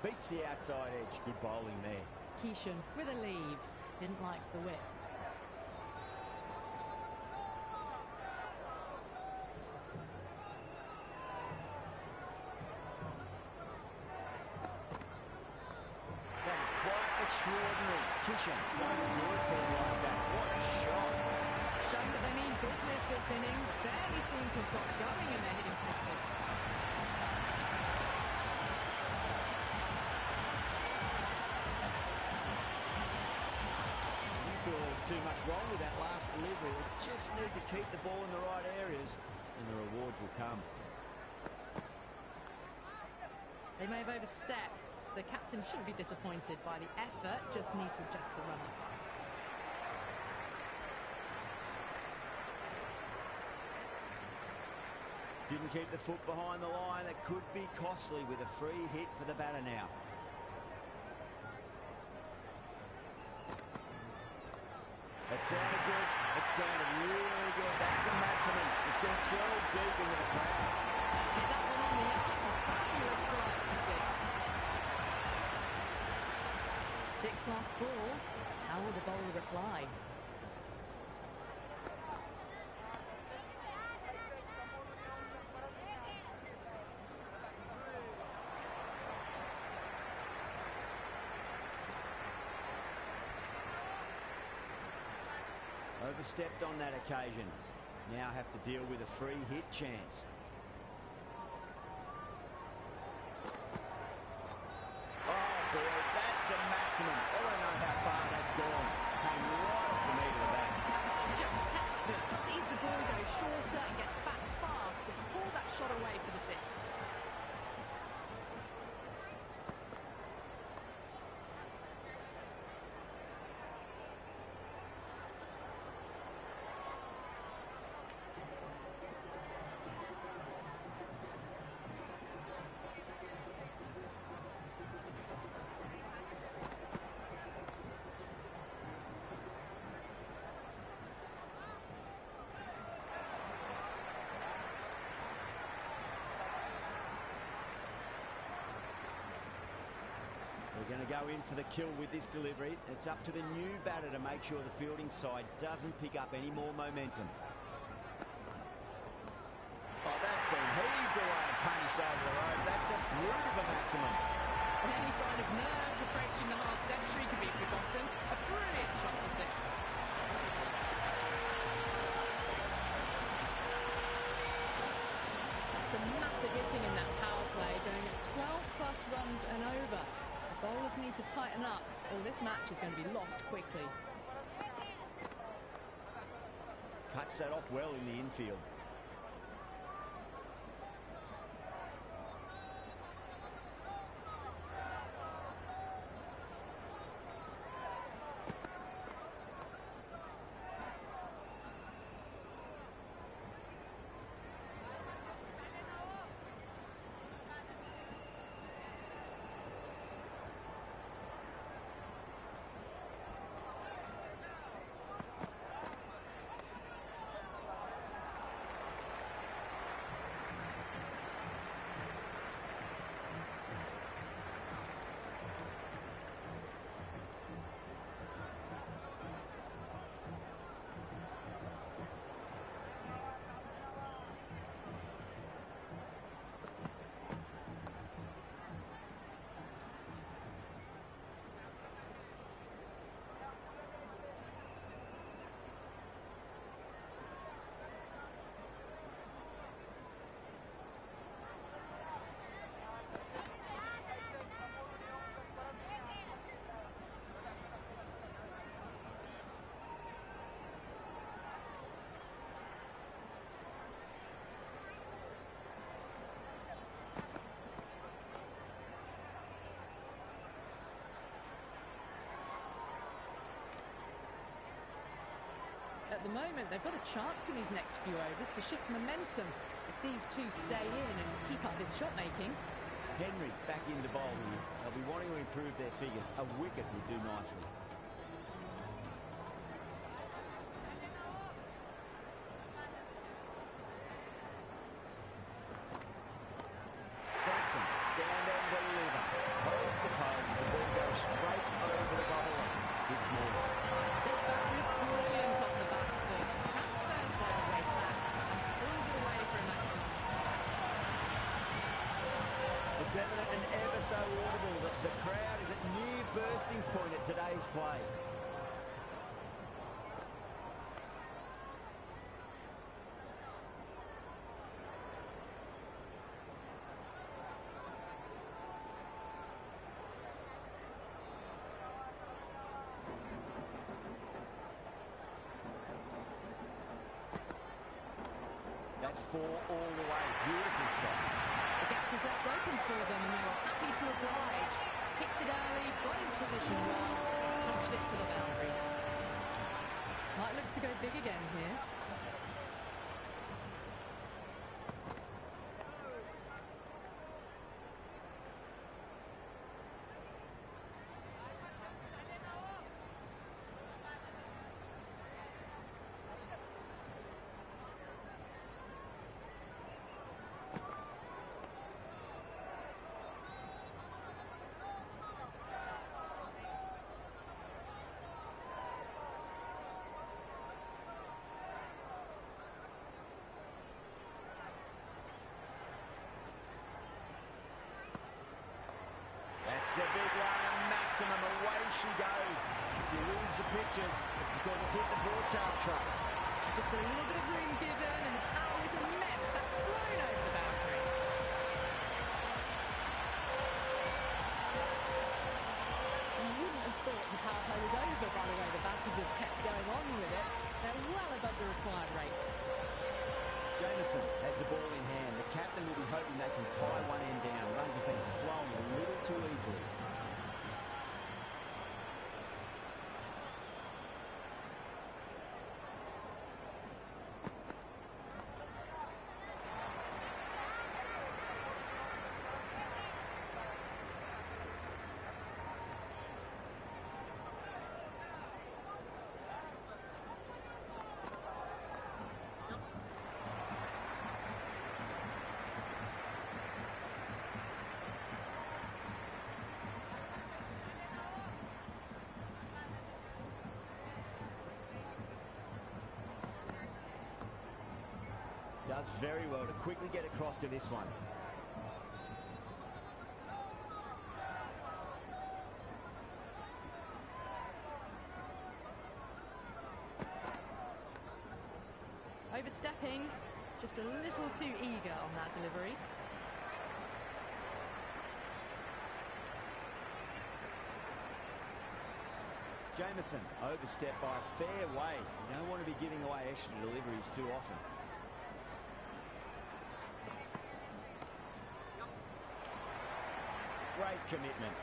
Speaker 1: Beats the outside edge. Good bowling there.
Speaker 2: Keeshan with a leave. Didn't like the whip.
Speaker 1: That is quite extraordinary. Keeshan don't do it to him like that. What a shot.
Speaker 2: Showing that they mean business this innings. Barely seem to have got going and they're hitting sixes.
Speaker 1: There's too much wrong with that last delivery. They just need to keep the ball in the right areas and the rewards will come.
Speaker 2: They may have overstepped. The captain shouldn't be disappointed by the effort, just need to adjust the run.
Speaker 1: Didn't keep the foot behind the line. That could be costly with a free hit for the batter now. That sounded good. It sounded really good. That's a maximum. It's gone 12 deep into the crowd.
Speaker 2: Hit that one on the up. A fabulous strike for six. Six last ball. How will the bowler reply?
Speaker 1: Overstepped on that occasion. Now have to deal with a free hit chance. Oh boy, that's a maximum. I want to know how far that's gone. Came right off the knee to the back.
Speaker 2: Just textbook. Sees the ball go shorter and gets back fast to pull that shot away for the six.
Speaker 1: They're going to go in for the kill with this delivery. It's up to the new batter to make sure the fielding side doesn't pick up any more momentum. Oh, that's been heaved away and punished over the road. That's a brute of a maximum.
Speaker 2: Any sign of nerves approaching the half century can be forgotten. A brilliant shot for six. Some massive hitting in that power play, going at 12 plus runs and over. The bowlers need to tighten up, or this match is going to be lost quickly.
Speaker 1: Cuts that off well in the infield.
Speaker 2: At the moment, they've got a chance in these next few overs to shift momentum if these two stay in and keep up this shot making.
Speaker 1: Henry back into bowl here. They'll be wanting to improve their figures. A wicket would do nicely. Sampson, stand and deliver. Holds evident and ever so audible that the crowd is at near bursting point at today's play. That's 4 all the way. Beautiful shot.
Speaker 2: The gap was left open for them and they were happy to oblige. Picked it early, got into position well, punched it to the boundary. Might look to go big again here.
Speaker 1: That's a big one, and maximum away she goes. If you lose the pictures, it's because it's hit the broadcast truck.
Speaker 2: Just a little bit of room given and the power is immense. That's flown over the boundary. You wouldn't have thought the power play was over by the way the batters have kept going on with it. They're well above the required rate.
Speaker 1: Jamieson has the ball in hand. The captain will be hoping they can tie one end down. Runs have been flowing a little too easily. Does very well to quickly get across to this one.
Speaker 2: Overstepping, just a little too eager on that delivery.
Speaker 1: Jamieson overstepped by a fair way. You don't want to be giving away extra deliveries too often. Great commitment.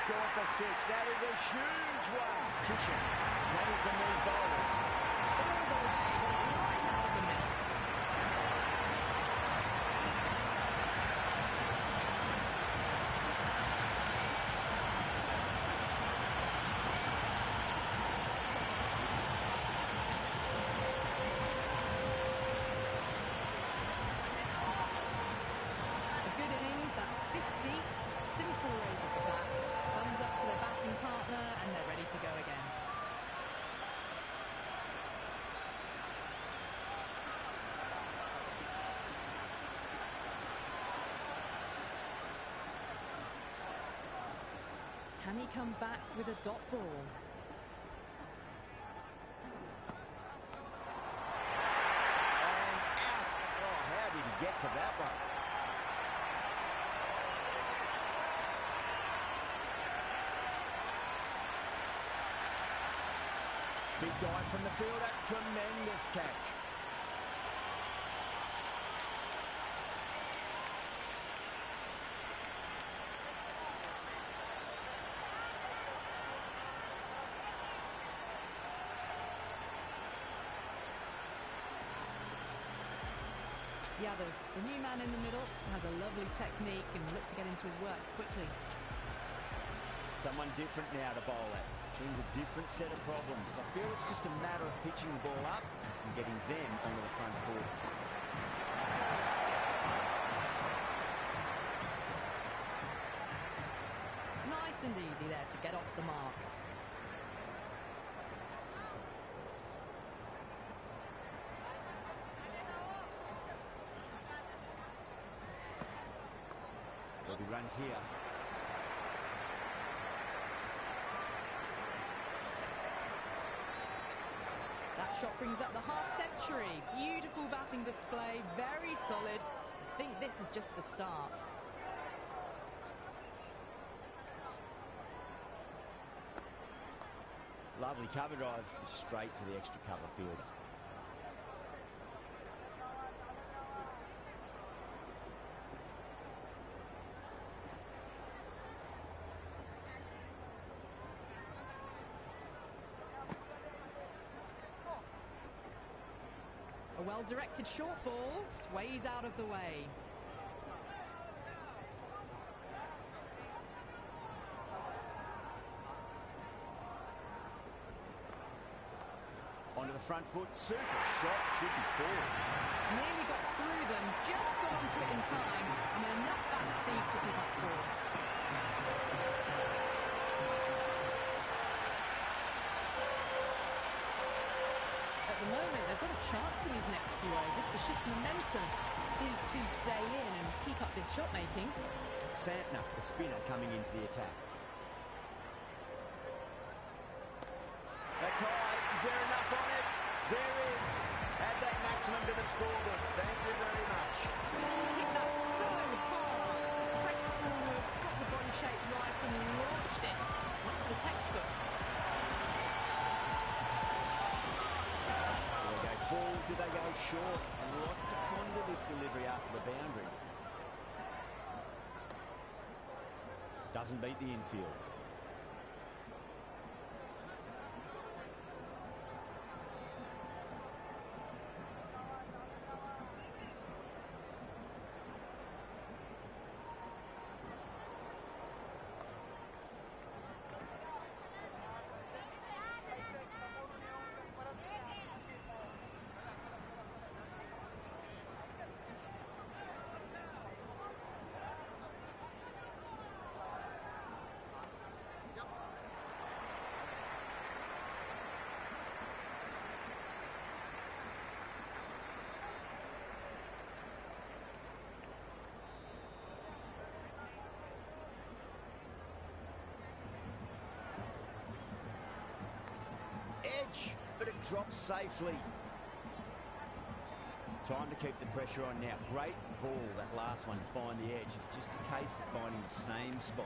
Speaker 1: Gone for 6. That is a huge one. Kitchen has plenty from these bowlers.
Speaker 2: All the way, right out of the net. A good innings, that's 50. Simple raise of the bats. Thumbs up to their batting partner and they're ready to go again. Can he come back with a dot ball?
Speaker 1: And out. Oh, how did he get to that one? Big dive from the fielder, tremendous catch.
Speaker 2: Yadav, the new man in the middle, has a lovely technique and look to get into his work quickly.
Speaker 1: Someone different now to bowl at. Brings a different set of problems. I feel it's just a matter of pitching the ball up and getting them onto the front foot.
Speaker 2: Nice and easy there to get off the mark.
Speaker 1: There'll be runs here.
Speaker 2: That shot brings up the half-century. Beautiful batting display, very solid. I think this is just the start.
Speaker 1: Lovely cover drive, straight to the extra cover fielder.
Speaker 2: A well-directed short ball sways out of the way.
Speaker 1: Onto the front foot, super shot, should be forward.
Speaker 2: Nearly got through them, just got onto it in time, and enough bat speed to pick up four. At the moment, they've got a chance in these next few overs to shift momentum. These two stay in and keep up this shot making.
Speaker 1: Santner, the spinner, coming into the attack. That's high. Is there enough on it? There is. Add that maximum to the scorebook. Thank you very much.
Speaker 2: Hit that so hard. Pressed forward, got the body shape right and launched it. One for the textbook.
Speaker 1: Do they go full? Do they go short? A lot to ponder this delivery after the boundary. Doesn't beat the infield. Edge, but it drops safely. Time to keep the pressure on now. Great ball, that last one, to find the edge. It's just a case of finding the same spot.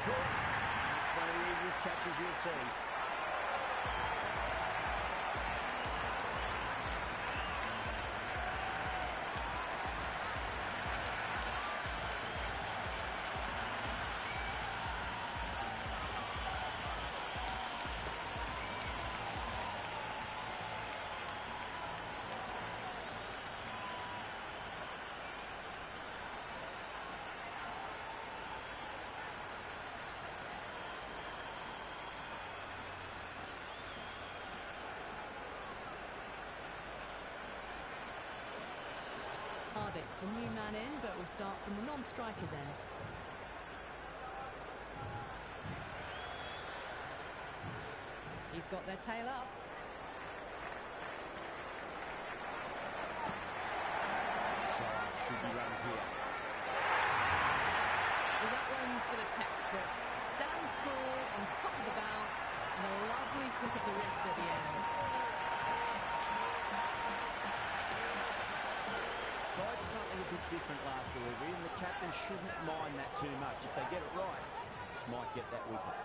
Speaker 1: Good. It's one of the easiest catches you'll see.
Speaker 2: Hardik, the new man in, but will start from the non-striker's end. He's got their tail up.
Speaker 1: Should be runs here.
Speaker 2: Well, that one's for the textbook. Stands tall on top of the bounce, and a lovely flick of the wrist at the end.
Speaker 1: Tried something a bit different last delivery, and the captain shouldn't mind that too much. If they get it right, just might get that wicket.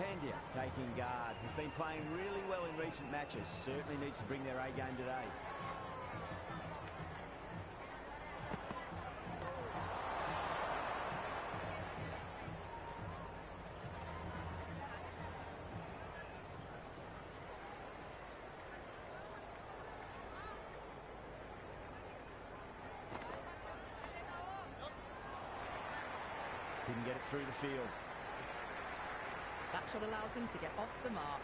Speaker 1: Pandya taking guard. Has been playing really well in recent matches. Certainly needs to bring their A game today. can get it through the field.
Speaker 2: That shot allows them to get off the mark.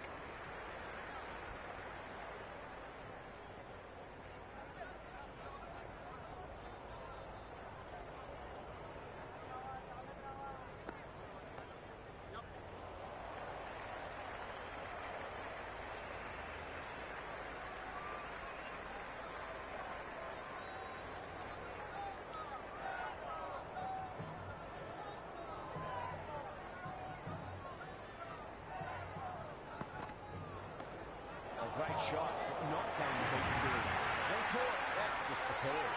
Speaker 1: Great shot, but not going to beat the field. Then caught. That's just superb.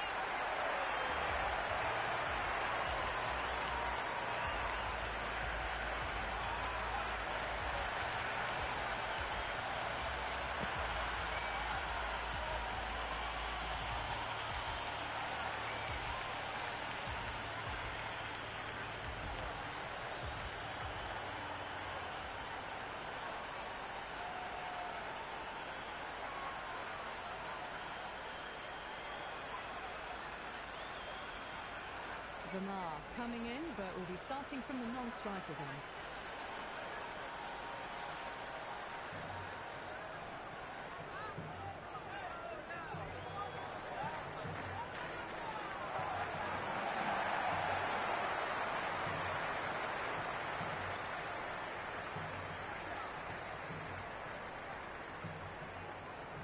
Speaker 2: Vermar coming in, but will be starting from the non-strikers end.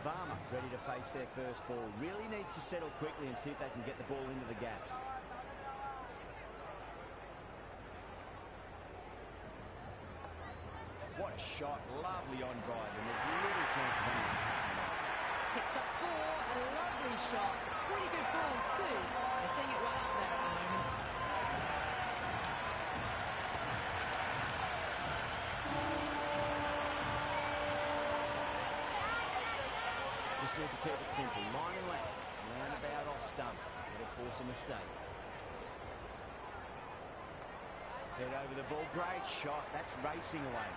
Speaker 1: Varma ready to face their first ball. Really needs to settle quickly and see if they can get the ball into the gaps. What a shot, lovely on drive, and there's little chance of anything catching that.
Speaker 2: Picks up 4, a lovely shot. Pretty good ball too. They're seeing it well out there at the moment.
Speaker 1: Just need to keep it simple. Line and length. Roundabout off stump. It'll force a mistake. Head over the ball. Great shot. That's racing away.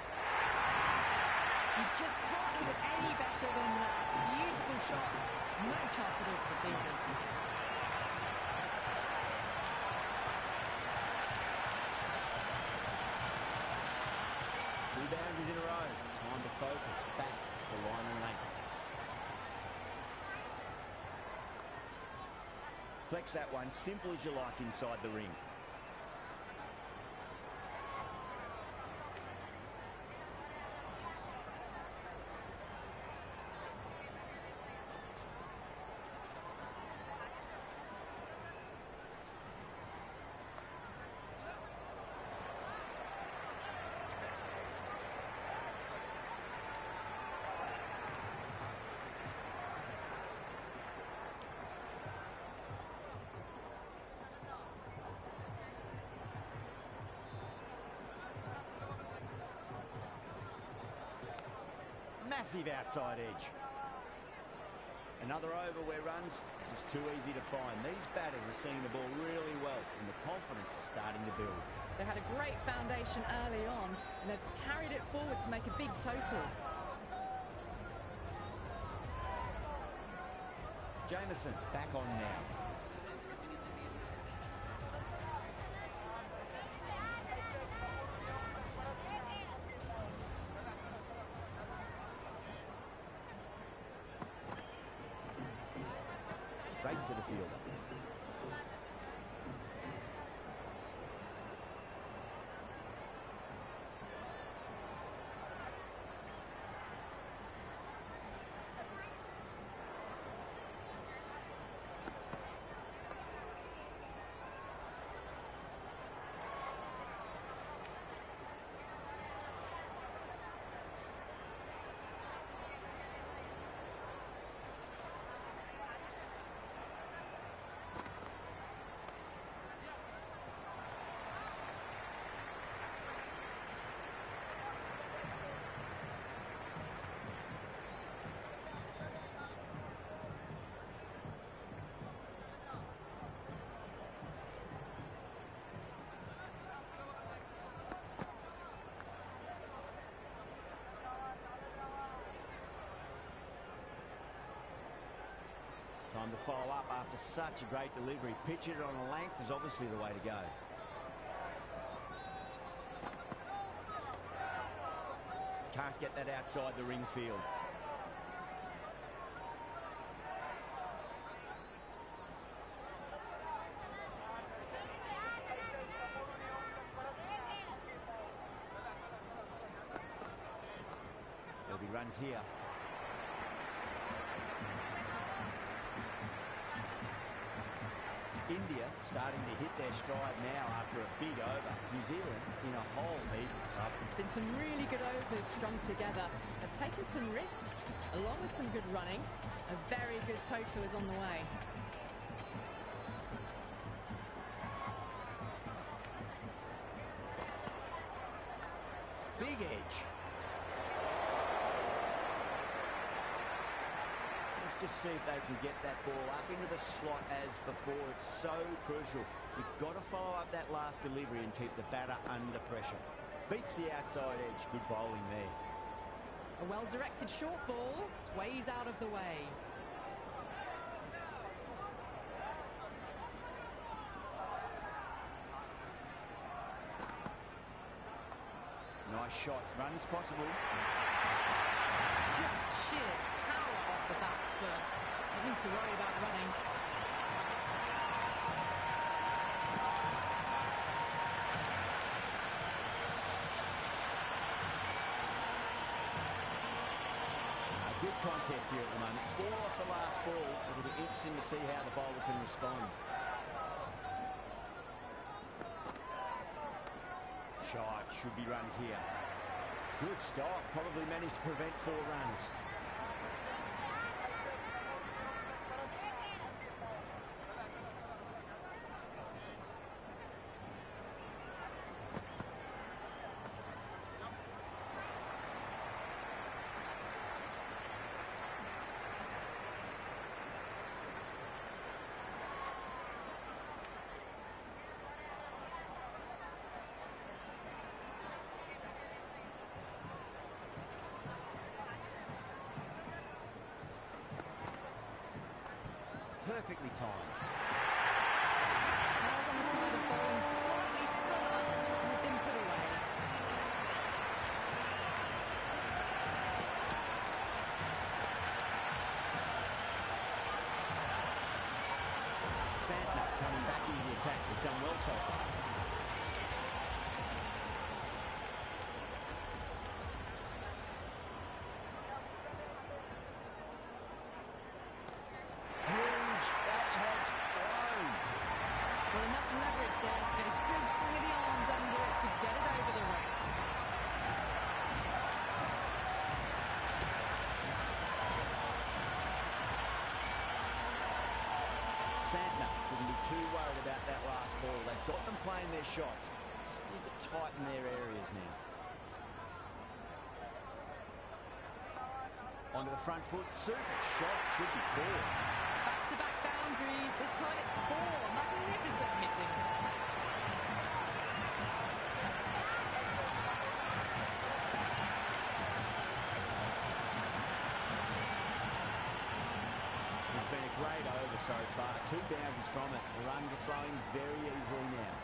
Speaker 2: You just can't hit it any better than that. Beautiful shot. No chance at all for the fielders.
Speaker 1: 2 boundaries in a row. Time to focus. Back to line and length. Flex that one. Simple as you like inside the ring. Massive outside edge. Another over where runs just too easy to find. These batters are seeing the ball really well and the confidence is starting to build.
Speaker 2: They had a great foundation early on and they've carried it forward to make a big total.
Speaker 1: Jameson back on now. Straight to the fielder. Time to follow up after such a great delivery. Pitch it on a length is obviously the way to go. Can't get that outside the ring field. There'll be runs here. India starting to hit their stride now after a big over. New Zealand in a whole heap of trouble.
Speaker 2: Been some really good overs strung together. They've taken some risks, along with some good running. A very good total is on the way.
Speaker 1: Big edge. Let's just see if they can get that ball up into the slot as before. It's so crucial. You've got to follow up that last delivery and keep the batter under pressure. Beats the outside edge. Good bowling there.
Speaker 2: A well-directed short ball sways out of the way.
Speaker 1: Nice shot. Runs possible.
Speaker 2: Just sheer power off the back foot. Don't need to worry about running.
Speaker 1: A good contest here at the moment. 4 off the last ball. It'll be interesting to see how the bowler can respond. Shot. Should be runs here. Good stop. Probably managed to prevent 4 runs. Perfectly timed.
Speaker 2: Players on the side of bowling slightly fuller and have been put away.
Speaker 1: Santner coming back into the attack has done well so far. Santner shouldn't be too worried about that last ball. They've got them playing their shots. Just need to tighten their areas now. Onto the front foot. Super shot. Should be 4.
Speaker 2: Back-to-back boundaries. This time it's 4. Magnificent hitting.
Speaker 1: It's been a great over so far. 2 boundaries from it. The runs are flowing very easily now.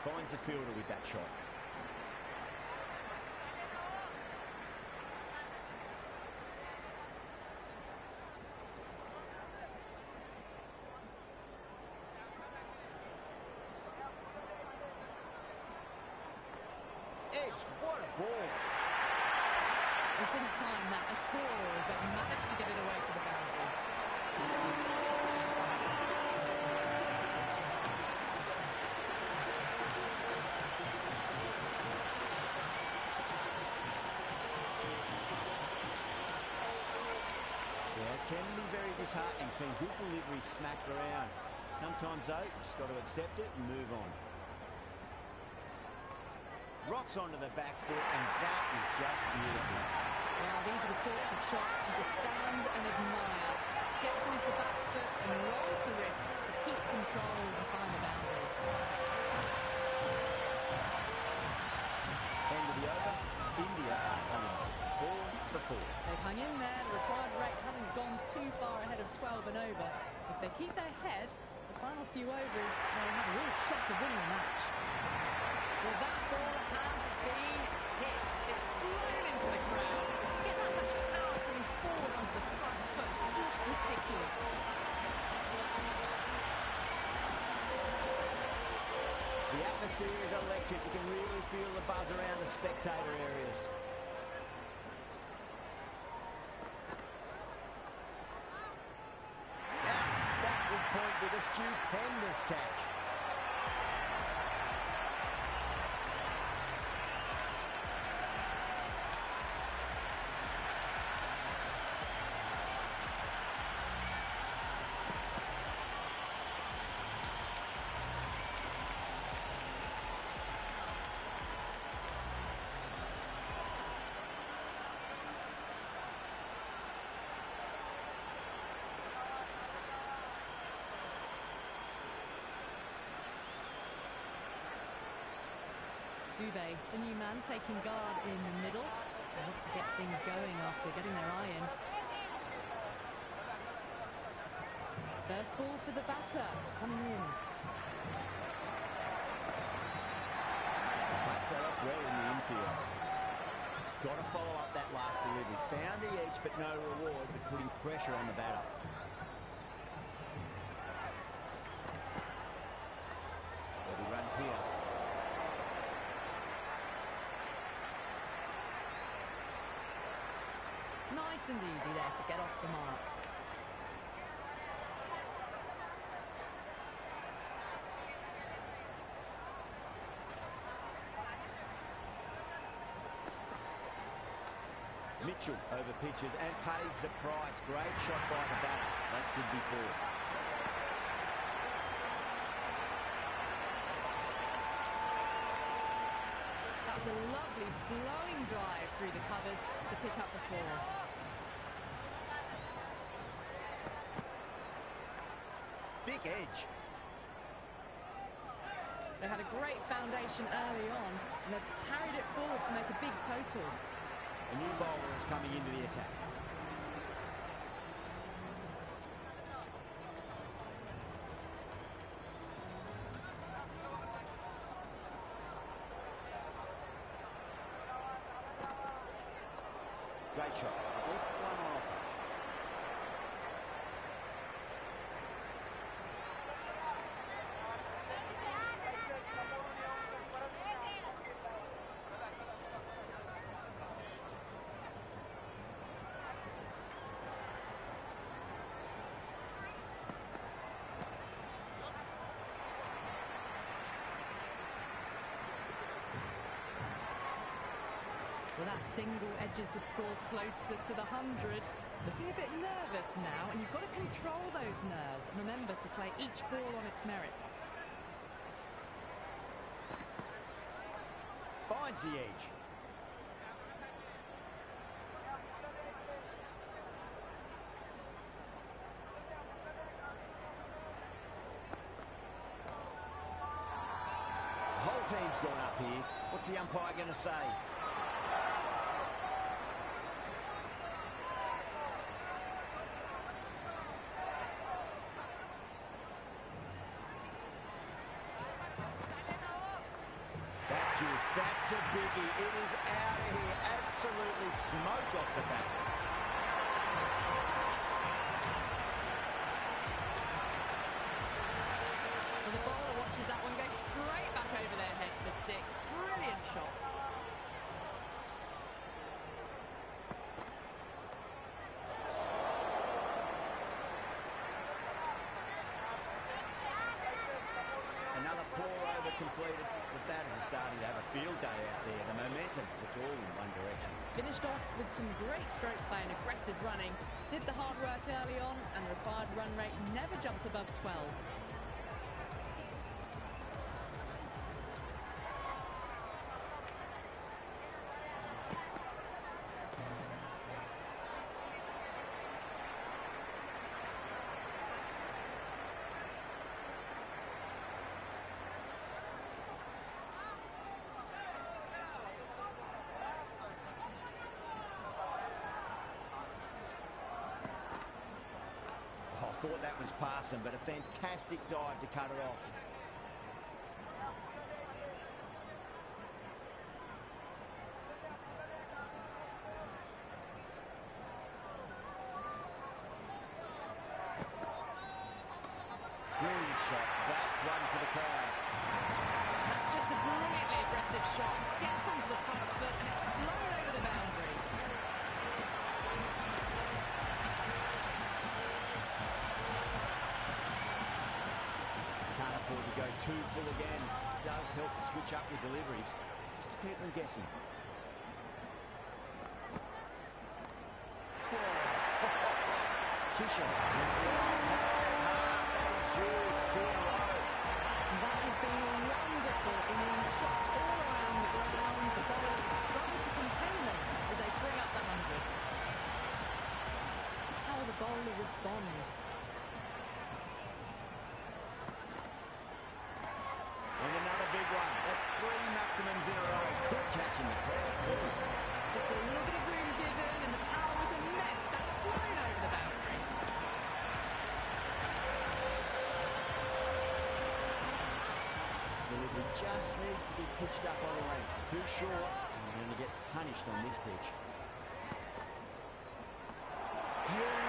Speaker 1: Finds the fielder with that shot. Edged. What a ball.
Speaker 2: They didn't time that at all, but managed to get it away to the boundary.
Speaker 1: Yeah, it can be very disheartening seeing good delivery smacked around. Sometimes, though, you've just got to accept it and move on. Rocks onto the back foot, and that is just beautiful.
Speaker 2: Now, these are the sorts of shots you just stand and admire. Gets onto the back foot and rolls the wrists to keep control and find the boundary. too far ahead of 12 and over. If they keep their head, the final few overs, they'll have a real shot of winning the match. Well, that ball has been hit. It's flown into the crowd. To get that much power coming forward onto the front foot is just ridiculous.
Speaker 1: The atmosphere is electric. You can really feel the buzz around the spectator areas. That would point with a stupendous catch.
Speaker 2: Dubé, the new man, taking guard in the middle. They want to get things going after getting their eye in. First ball for the batter, coming in.
Speaker 1: That's set off well in the infield. He's got to follow up that last delivery. Found the edge, but no reward, but putting pressure on the batter. Well, he runs here.
Speaker 2: Nice and easy there to get off the mark.
Speaker 1: Mitchell over pitches and pays the price. Great shot by the batter. That could be four.
Speaker 2: That was a lovely flowing drive through the covers to pick up the four.
Speaker 1: Thick edge.
Speaker 2: They had a great foundation early on, and they've carried it forward to make a big total.
Speaker 1: A new bowler is coming into the attack. Great shot. At least one on offer.
Speaker 2: Well, that single edges the score closer to the 100. Looking a bit nervous now, and you've got to control those nerves and remember to play each ball on its merits.
Speaker 1: Finds the edge. The whole team's gone up here. What's the umpire going to say? That's huge. That's a biggie. It is out of here. Absolutely smoked off the bat.
Speaker 2: Well, the bowler watches that one go straight back over their head for six. Brilliant shot.
Speaker 1: Another poor over completed. The batters are starting to have a field day out there. The momentum, it's all in one direction.
Speaker 2: Finished off with some great stroke play and aggressive running. Did the hard work early on, and the required run rate never jumped above 12.
Speaker 1: thought that was passing, but a fantastic dive to cut it off. Brilliant shot. That's one for the crowd.
Speaker 2: That's just a brilliantly aggressive shot. Gets onto the front foot and it's flown over the boundary.
Speaker 1: Can't afford to go too full again. Does help to switch up your deliveries, just to keep them guessing. Tisha. That is huge. 2 in a row.
Speaker 2: That has been a wonderful innings. Shots all around the ground. The bowlers have struggled to contain them as they bring up the 100. How will the bowler respond?
Speaker 1: And another big one. That's 3 maximums in a row. Good catch in the crowd too.
Speaker 2: Just a little bit of room given and the power was immense. That's flown over the boundary.
Speaker 1: This delivery just needs to be pitched up on length. Too short, and we're going to get punished on this pitch. Huge